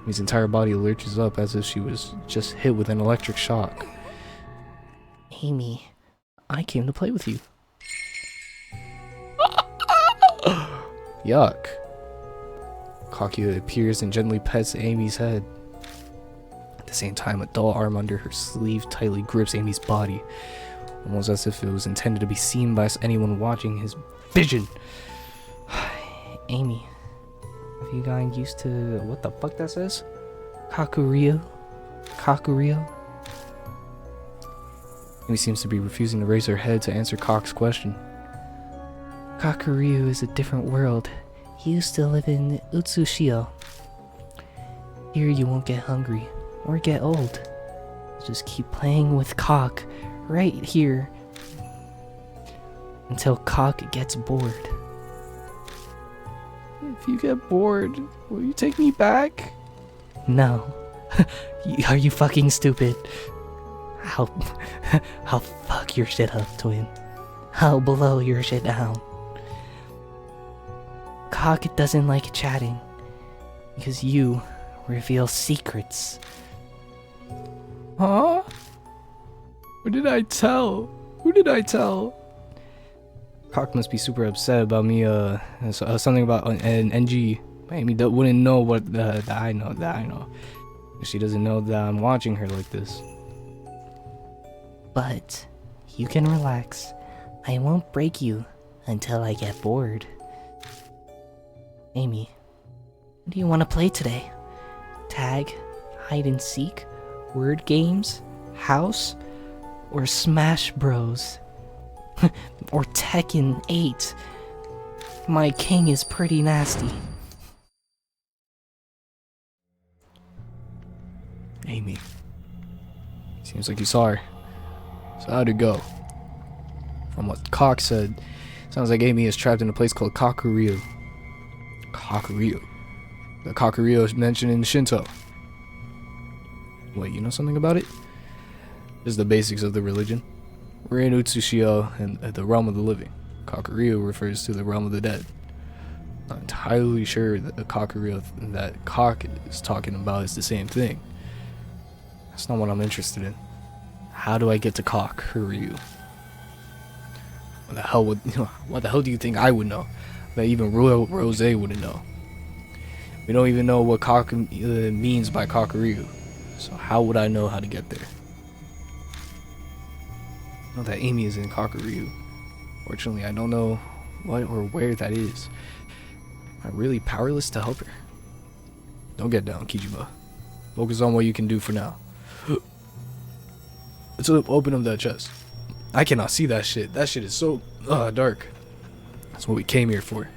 Amy's entire body lurches up as if she was just hit with an electric shock. Amy, I came to play with you. Yuck. Kakuya appears and gently pets Amy's head. At the same time, a dull arm under her sleeve tightly grips Amy's body, almost as if it was intended to be seen by anyone watching his vision. Amy, have you gotten used to what the fuck that says? Kakuryou? Kakuryou? Amy seems to be refusing to raise her head to answer Cock's question. Kakuryou is a different world. He used to live in Utsushio. Here you won't get hungry or get old. Just keep playing with Cock right here until Cock gets bored. If you get bored, will you take me back? No. Are you fucking stupid? I'll fuck your shit up, twin. I'll blow your shit down. Cock doesn't like chatting because you reveal secrets. Huh? What did I tell? Who did I tell? Cock must be super upset about me, something about an NG. Amy wouldn't know what that I know. She doesn't know that I'm watching her like this. But you can relax. I won't break you until I get bored. Amy, what do you want to play today? Tag, hide and seek, word games, house, or Smash Bros? Or Tekken 8? My king is pretty nasty. Amy. Seems like you saw her. So how'd it go? From what Cock said, sounds like Amy is trapped in a place called Kakuryu. Kakuryu? The Kakuryu is mentioned in Shinto. Wait, you know something about it? Just the basics of the religion. We're in Utsushio and the realm of the living. Kakuryu refers to the realm of the dead. Not entirely sure that the Kakuryu that Cock is talking about is the same thing. That's not what I'm interested in. How do I get to Kakuryu? What the hell do you think I would know? That even Royal Rose wouldn't know. We don't even know what Cock means by Kakuryu. So how would I know how to get there? I know that Amy is in Kakuryu. Fortunately, I don't know what or where that is. I'm really powerless to help her. Don't get down, Kijima. Focus on what you can do for now. Let's open up that chest. I cannot see that shit. That shit is so dark. That's what we came here for.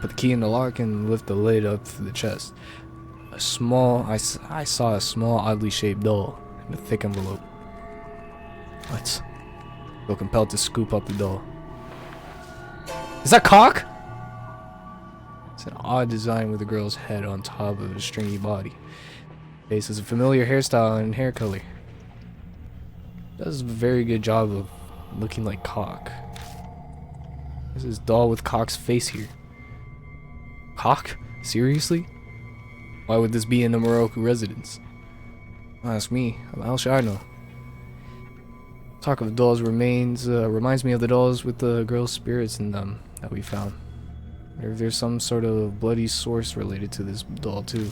Put the key in the lock and lift the lid up to the chest. I saw a small, oddly shaped doll in a thick envelope. What? Feel compelled to scoop up the doll. Is that Cock? It's an odd design with a girl's head on top of a stringy body. Face is a familiar hairstyle and hair color. Does a very good job of looking like Cock. There's this doll with Cock's face here. Cock? Seriously? Why would this be in the Miroku residence? Don't ask me. How should I know? Talk of dolls reminds me of the dolls with the girl's spirits in them that we found. Or if there's some sort of bloody source related to this doll too.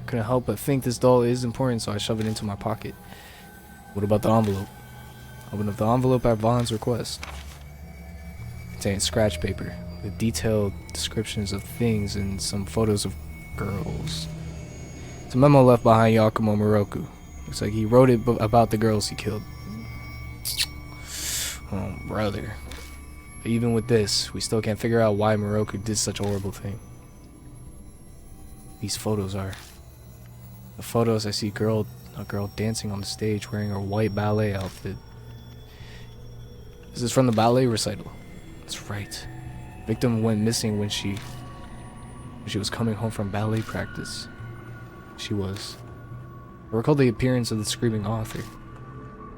Couldn't help but think this doll is important, so I shove it into my pocket. What about the envelope? Open up the envelope at Vaughn's request. Contains scratch paper with detailed descriptions of things and some photos of girls. It's a memo left behind Yakumo Miroku. Looks like he wrote it about the girls he killed. Oh, brother. But even with this, we still can't figure out why Miroku did such a horrible thing. These photos are. The photos I see a girl dancing on the stage wearing her white ballet outfit. This is from the ballet recital. That's right. Victim went missing when she was coming home from ballet practice. She was. I recall the appearance of the screaming author.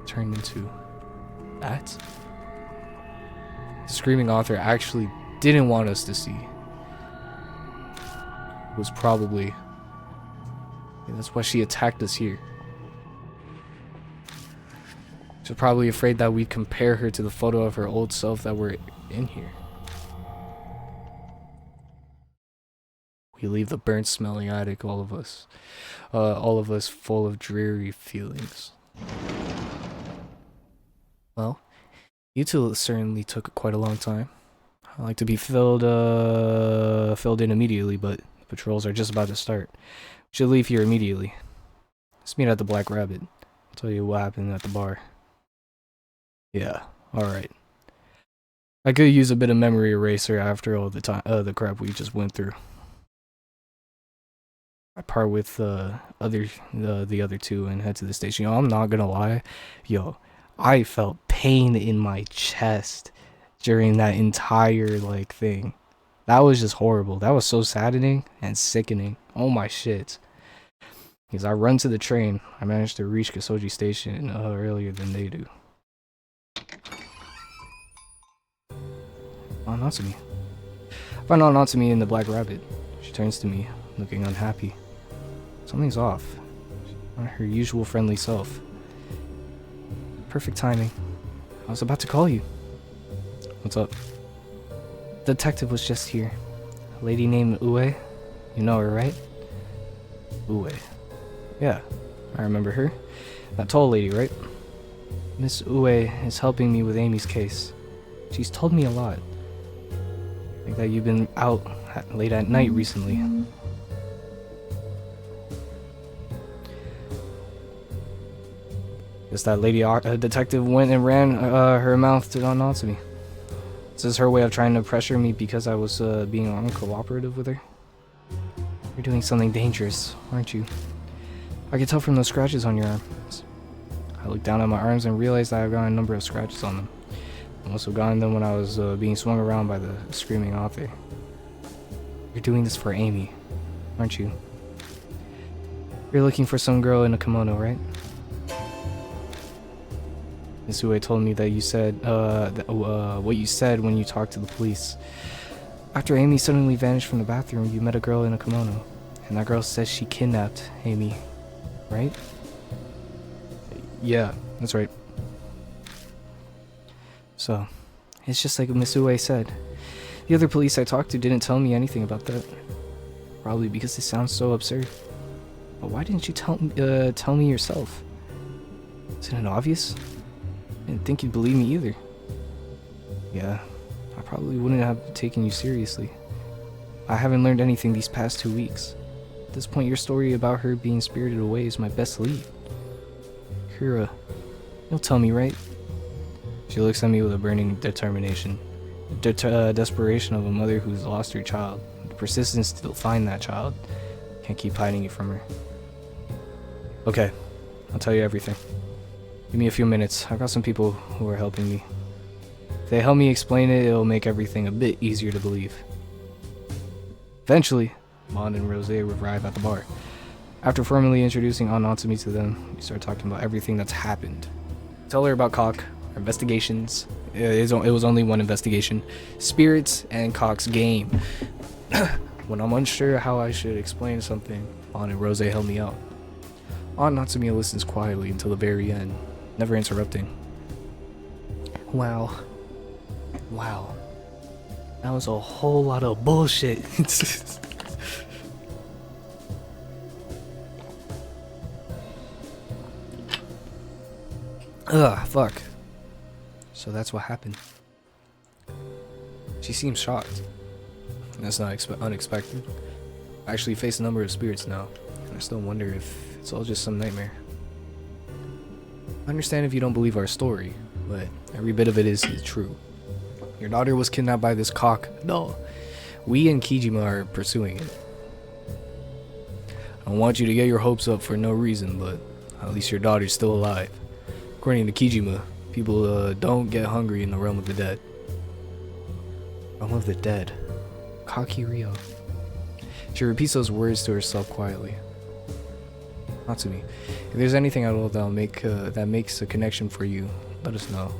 Turned into that? The screaming author actually didn't want us to see. It was probably. That's why she attacked us here. She's probably afraid that we'd compare her to the photo of her old self that were in here. We leave the burnt smelling attic, all of us full of dreary feelings. Well, you two certainly took quite a long time. I like to be filled in immediately, but the patrols are just about to start. We should leave here immediately. Let's meet at the Black Rabbit. I'll tell you what happened at the bar. Yeah, alright. I could use a bit of memory eraser after all the crap we just went through. I part with the other two and head to the station. Yo, I'm not gonna lie. Yo, I felt pain in my chest during that entire thing. That was just horrible. That was so saddening and sickening. Oh my shit. Because I run to the train, I managed to reach Kasoji Station earlier than they do. Oh, Natsumi. I find out Natsumi in the Black Rabbit. She turns to me, looking unhappy. Something's off. She's not her usual friendly self. Perfect timing. I was about to call you. What's up? The detective was just here. A lady named Ue. You know her, right? Ue. Yeah, I remember her. That tall lady, right? Miss Ue is helping me with Amy's case. She's told me a lot. Like that you've been out late at night recently. Guess that lady detective went and ran her mouth to Natsumi. This is her way of trying to pressure me because I was being uncooperative with her. You're doing something dangerous, aren't you? I can tell from those scratches on your arms. I looked down at my arms and realized that I've got a number of scratches on them. I must have gotten them when I was being swung around by the screaming author. You're doing this for Amy, aren't you? You're looking for some girl in a kimono, right? Misue told me that you said, what you said when you talked to the police. After Amy suddenly vanished from the bathroom, you met a girl in a kimono. And that girl says she kidnapped Amy, right? Yeah, that's right. So, it's just like Misue said. The other police I talked to didn't tell me anything about that. Probably because it sounds so absurd. But why didn't you tell me yourself? Isn't it obvious? I didn't think you'd believe me either. Yeah, I probably wouldn't have taken you seriously. I haven't learned anything these past 2 weeks. At this point, your story about her being spirited away is my best lead. Kira, you'll tell me, right? She looks at me with a burning determination. Desperation of a mother who's lost her child. The persistence to find that child. Can't keep hiding it from her. Okay, I'll tell you everything. Give me a few minutes. I've got some people who are helping me. If they help me explain it, it'll make everything a bit easier to believe. Eventually, Mon and Rose arrive at the bar. After formally introducing Anatsumi to them, we start talking about everything that's happened. Tell her about Cock, our investigations. It was only one investigation. Spirits and Cock's game. When I'm unsure how I should explain something, Mon and Rose help me out. Aunt Natsumiya listens quietly until the very end, never interrupting. Wow. That was a whole lot of bullshit. Ugh, fuck. So that's what happened. She seems shocked. That's not unexpected. I actually face a number of spirits now, and I still wonder if it's all just some nightmare. I understand if you don't believe our story, but every bit of it is true. Your daughter was kidnapped by this cock doll. We and Kijima are pursuing it. I don't want you to get your hopes up for no reason, but at least your daughter's still alive. According to Kijima, people don't get hungry in the realm of the dead. Realm of the dead. Kakiryo. She repeats those words to herself quietly. Natsumi, if there's anything at all that makes a connection for you, let us know.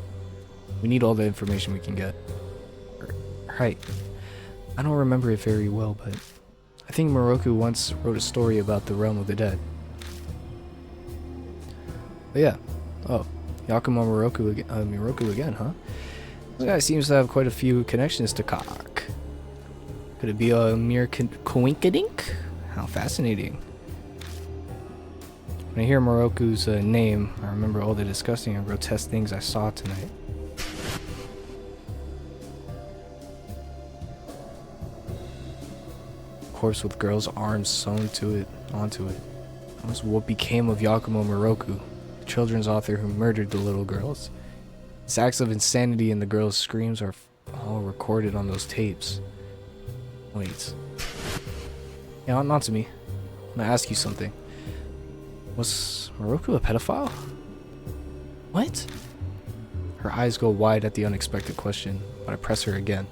We need all the information we can get. Right. I don't remember it very well, but I think Miroku once wrote a story about the realm of the dead. But yeah. Oh, Yakumo Miroku again, huh? This guy seems to have quite a few connections to Cock. Could it be a mere coinkydink? How fascinating. When I hear Miroku's name, I remember all the disgusting and grotesque things I saw tonight. Corpse with girl's arms sewn onto it. That was what became of Yakumo Miroku, the children's author who murdered the little girls. His acts of insanity and the girls' screams are all recorded on those tapes. Wait. Yeah, not to me. I'm gonna ask you something. Was Miroku a pedophile? What? Her eyes go wide at the unexpected question, but I press her again.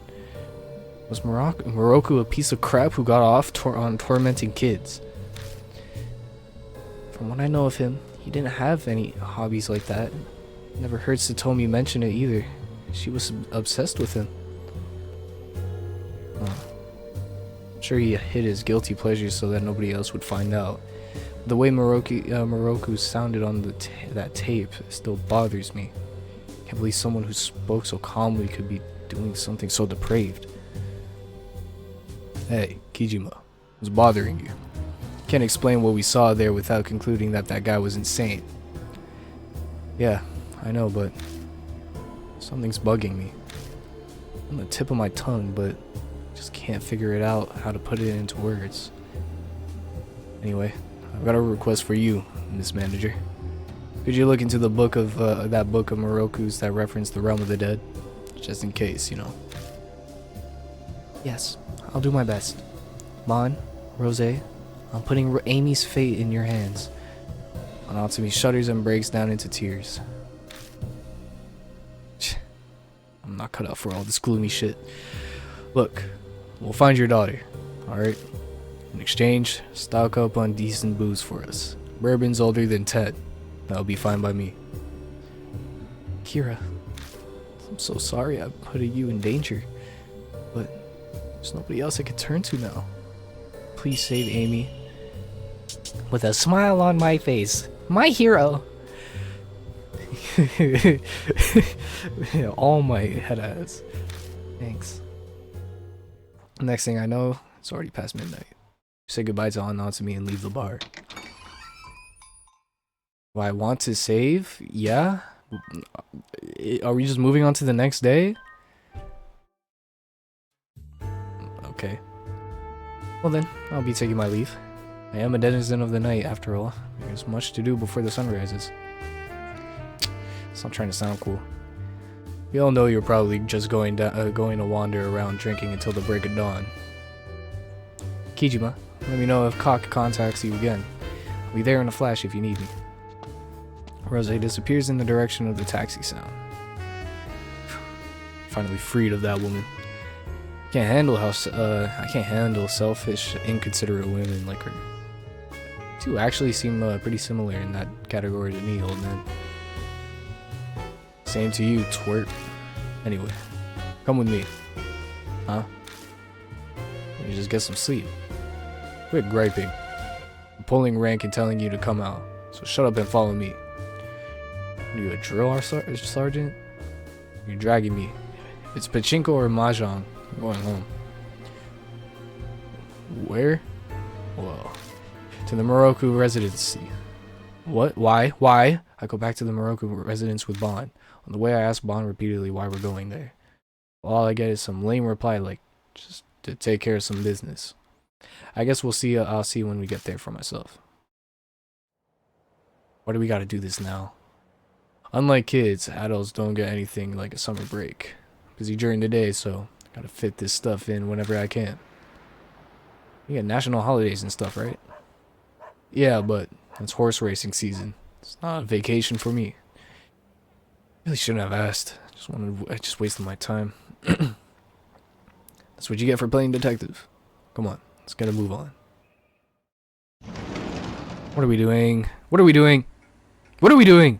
Was Miroku a piece of crap who got off on tormenting kids? From what I know of him, he didn't have any hobbies like that. Never heard Satomi mention it either. She was obsessed with him. I'm sure he hid his guilty pleasures so that nobody else would find out. The way Miroku sounded on that tape still bothers me. Can't believe someone who spoke so calmly could be doing something so depraved. Hey, Kijima, what's bothering you? Can't explain what we saw there without concluding that that guy was insane. Yeah, I know, but something's bugging me. On the tip of my tongue, but just can't figure it out how to put it into words. Anyway, I've got a request for you, Miss Manager. Could you look into the book of that book of Miroku's that referenced the realm of the dead? Just in case, you know. Yes, I'll do my best. Mon, Rose, I'm putting Amy's fate in your hands. Anatomy shudders and breaks down into tears. I'm not cut out for all this gloomy shit. Look, we'll find your daughter, alright? In exchange, stock up on decent booze for us. Bourbon's older than Ted. That'll be fine by me. Kira, I'm so sorry I put you in danger, but there's nobody else I could turn to now. Please save Amy. With a smile on my face, my hero. All my head ass. Thanks. Next thing I know, it's already past midnight. Say goodbye to Anatomy and leave the bar. Do I want to save? Yeah. Are we just moving on to the next day? Okay. Well then, I'll be taking my leave. I am a denizen of the night after all. There's much to do before the sun rises. Stop trying to sound cool. We all know you're probably just going to wander around drinking until the break of dawn. Kijima, let me know if Cock contacts you again. I'll be there in a flash if you need me. Rose disappears in the direction of the taxi sound. Finally freed of that woman. I can't handle selfish, inconsiderate women like her. Two actually seem pretty similar in that category to me, old man. Same to you, twerp. Anyway, come with me. Huh? You just get some sleep. Quit griping. I'm pulling rank and telling you to come out. So shut up and follow me. Are you a drill sergeant? You're dragging me. If it's pachinko or mahjong, I'm going home. Where? Well, to the Miroku residency. What? Why? Why? I go back to the Miroku residence with Bon. On the way, I ask Bon repeatedly why we're going there. All I get is some lame reply like, just to take care of some business. I guess we'll see. I'll see when we get there for myself. Why do we gotta do this now? Unlike kids, adults don't get anything like a summer break. Busy during the day, so I gotta fit this stuff in whenever I can. You get national holidays and stuff, right? Yeah, but it's horse racing season. It's not a vacation for me. Really shouldn't have asked. I just wasted my time. That's what you get for playing detective. Come on, let's get a move on. What are we doing? What are we doing? What are we doing?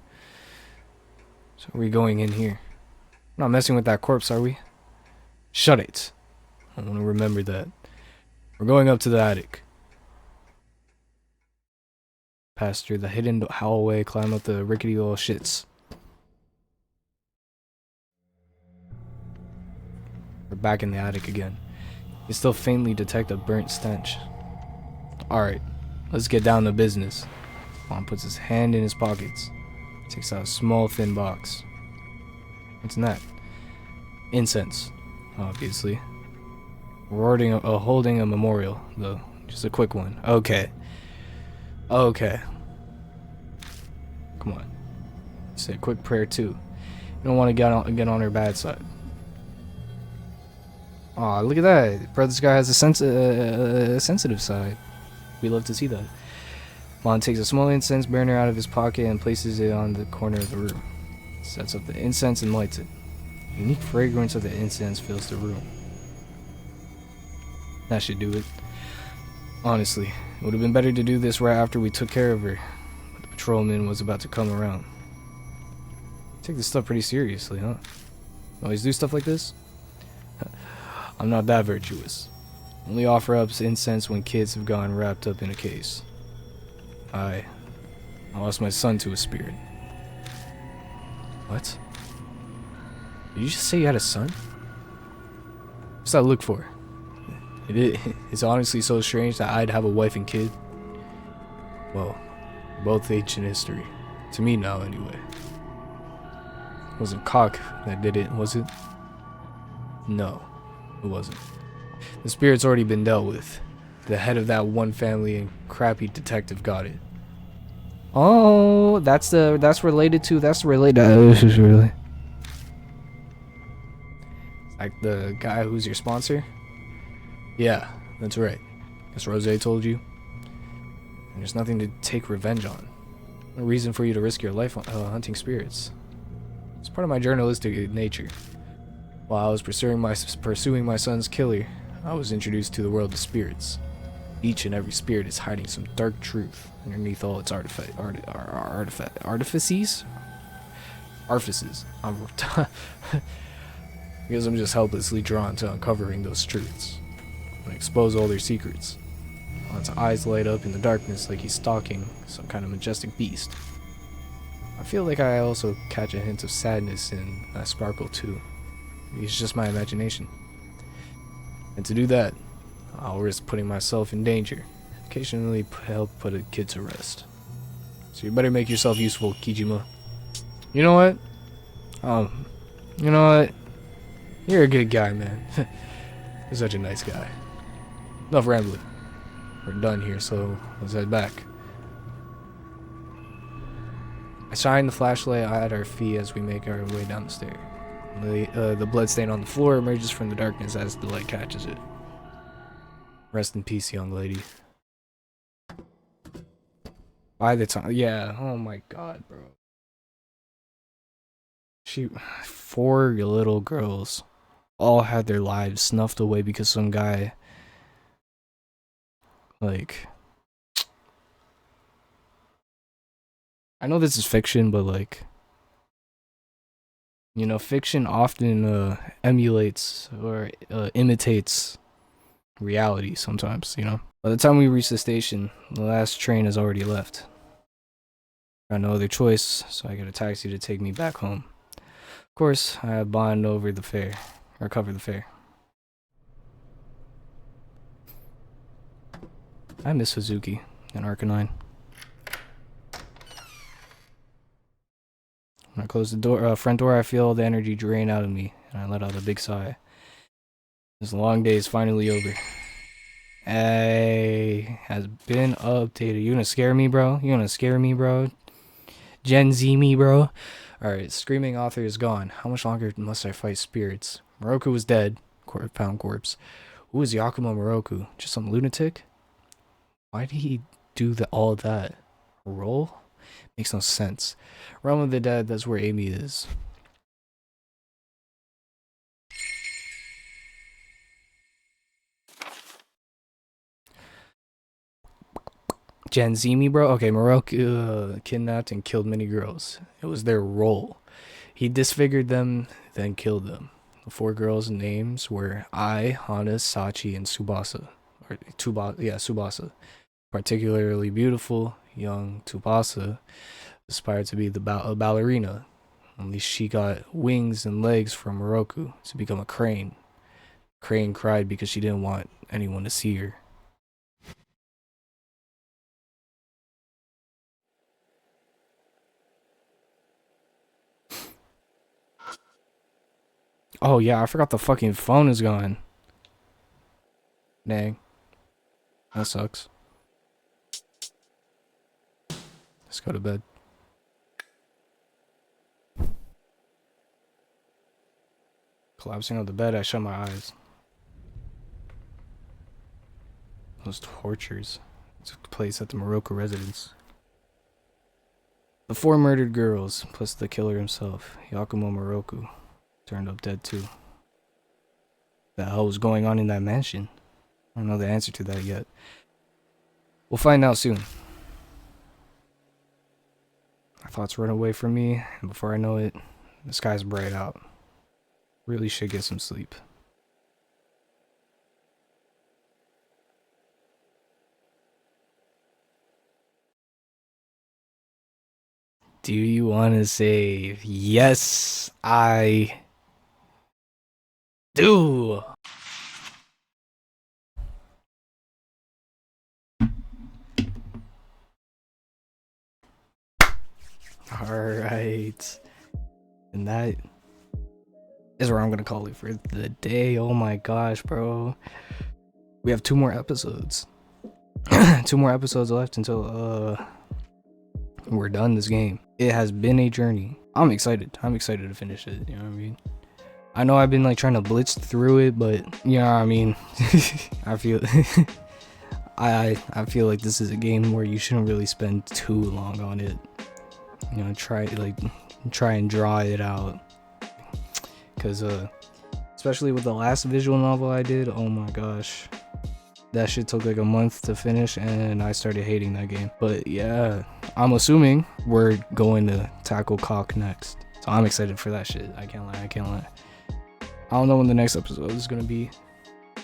So are we going in here? We're not messing with that corpse, are we? Shut it. I want to remember that. We're going up to the attic. Pass through the hidden hallway, climb up the rickety little shits. We're back in the attic again. You still faintly detect a burnt stench. Alright, let's get down to business. Mom puts his hand in his pockets. Takes out a small thin box. What's in that? Incense, obviously. We're holding a memorial, though. Just a quick one. Okay. Okay. Come on. Say a quick prayer too. You don't want to get on her bad side. Aw, look at that. Brother's guy has a sensitive side. We love to see that. Mon takes a small incense burner out of his pocket and places it on the corner of the room. Sets up the incense and lights it. The unique fragrance of the incense fills the room. That should do it. Honestly, it would have been better to do this right after we took care of her. But the patrolman was about to come around. Take this stuff pretty seriously, huh? Always do stuff like this? I'm not that virtuous. Only offer up incense when kids have gone wrapped up in a case. I lost my son to a spirit. What? Did you just say you had a son? What's that look for? It's honestly so strange that I'd have a wife and kid. Well, both ancient history. To me now, anyway. It wasn't Cock that did it, was it? No, it wasn't. The spirit's already been dealt with. The head of that one family and crappy detective got it. Oh, that's related to really like the guy who's your sponsor. Yeah, that's right. Guess Rose told you. And there's nothing to take revenge on. No reason for you to risk your life hunting spirits. It's part of my journalistic nature. While I was pursuing my son's killer, I was introduced to the world of spirits. Each and every spirit is hiding some dark truth underneath all its artifices. Because I'm just helplessly drawn to uncovering those truths and expose all their secrets. While its eyes light up in the darkness like he's stalking some kind of majestic beast. I feel like I also catch a hint of sadness in that sparkle too. It's just my imagination. And to do that, I'll risk putting myself in danger. Occasionally help put a kid to rest. So you better make yourself useful, Kijima. You know what? You know what? You're a good guy, man. You're such a nice guy. Enough rambling. We're done here, so let's head back. I shine the flashlight at our feet as we make our way down the stairs. The blood stain on the floor emerges from the darkness as the light catches it. Rest in peace, young lady. By the time, yeah, oh my god, bro. Four little girls all had their lives snuffed away because some guy, like, I know this is fiction, but like, you know, fiction often emulates or imitates reality sometimes, you know. By the time we reach the station, the last train has already left. I got no other choice, so I get a taxi to take me back home. Of course, I bond over the fare, or cover the fare. I miss Suzuki and Arcanine. When I close the door, front door, I feel the energy drain out of me, and I let out a big sigh. This long day is finally over. Hey, has been updated. You gonna scare me, bro? You gonna scare me, bro? Gen Z me, bro? Alright, Screaming Author is gone. How much longer must I fight spirits? Miroku was dead. Pound corpse. Who is Yakumo Miroku? Just some lunatic? Why did he do all of that? Roll? Makes no sense. Realm of the Dead, that's where Amy is. Gen Z me, bro? Okay, Miroku kidnapped and killed many girls. It was their role. He disfigured them, then killed them. The four girls' names were Ai, Hana, Sachi, and Tsubasa. Tsubasa. Particularly beautiful, young Tsubasa aspired to be a ballerina. Only she got wings and legs from Miroku to become a crane. Crane cried because she didn't want anyone to see her. Oh yeah, I forgot the fucking phone is gone. Dang. That sucks. Let's go to bed. Collapsing on the bed, I shut my eyes. Those tortures took place at the Miroku residence. The four murdered girls, plus the killer himself, Yakumo Miroku, turned up dead too. The hell was going on in that mansion? I don't know the answer to that yet. We'll find out soon. My thoughts run away from me, and before I know it, the sky's bright out. Really should get some sleep. Do you want to save? Yes, I do. Alright. And that is where I'm gonna call it for the day. Oh my gosh, bro. We have 2 more episodes. 2 more episodes left until we're done this game. It has been a journey. I'm excited to finish it, you know what I mean? I know I've been like trying to blitz through it, but you know what I mean. I feel I feel like this is a game where you shouldn't really spend too long on it. You know, try and draw it out, cause especially with the last visual novel I did, oh my gosh, that shit took like a month to finish, and I started hating that game. But yeah, I'm assuming we're going to tackle Cock next, so I'm excited for that shit. I can't lie. I don't know when the next episode is gonna be,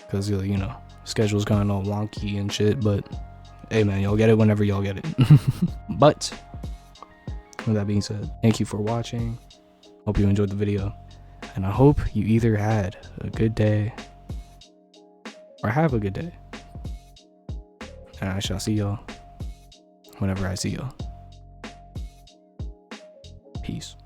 cause you know, schedule's kind of all wonky and shit. But hey man, y'all get it whenever y'all get it. But with that being said, thank you for watching. Hope you enjoyed the video, and I hope you either had a good day or have a good day. And I shall see y'all whenever I see y'all. Peace.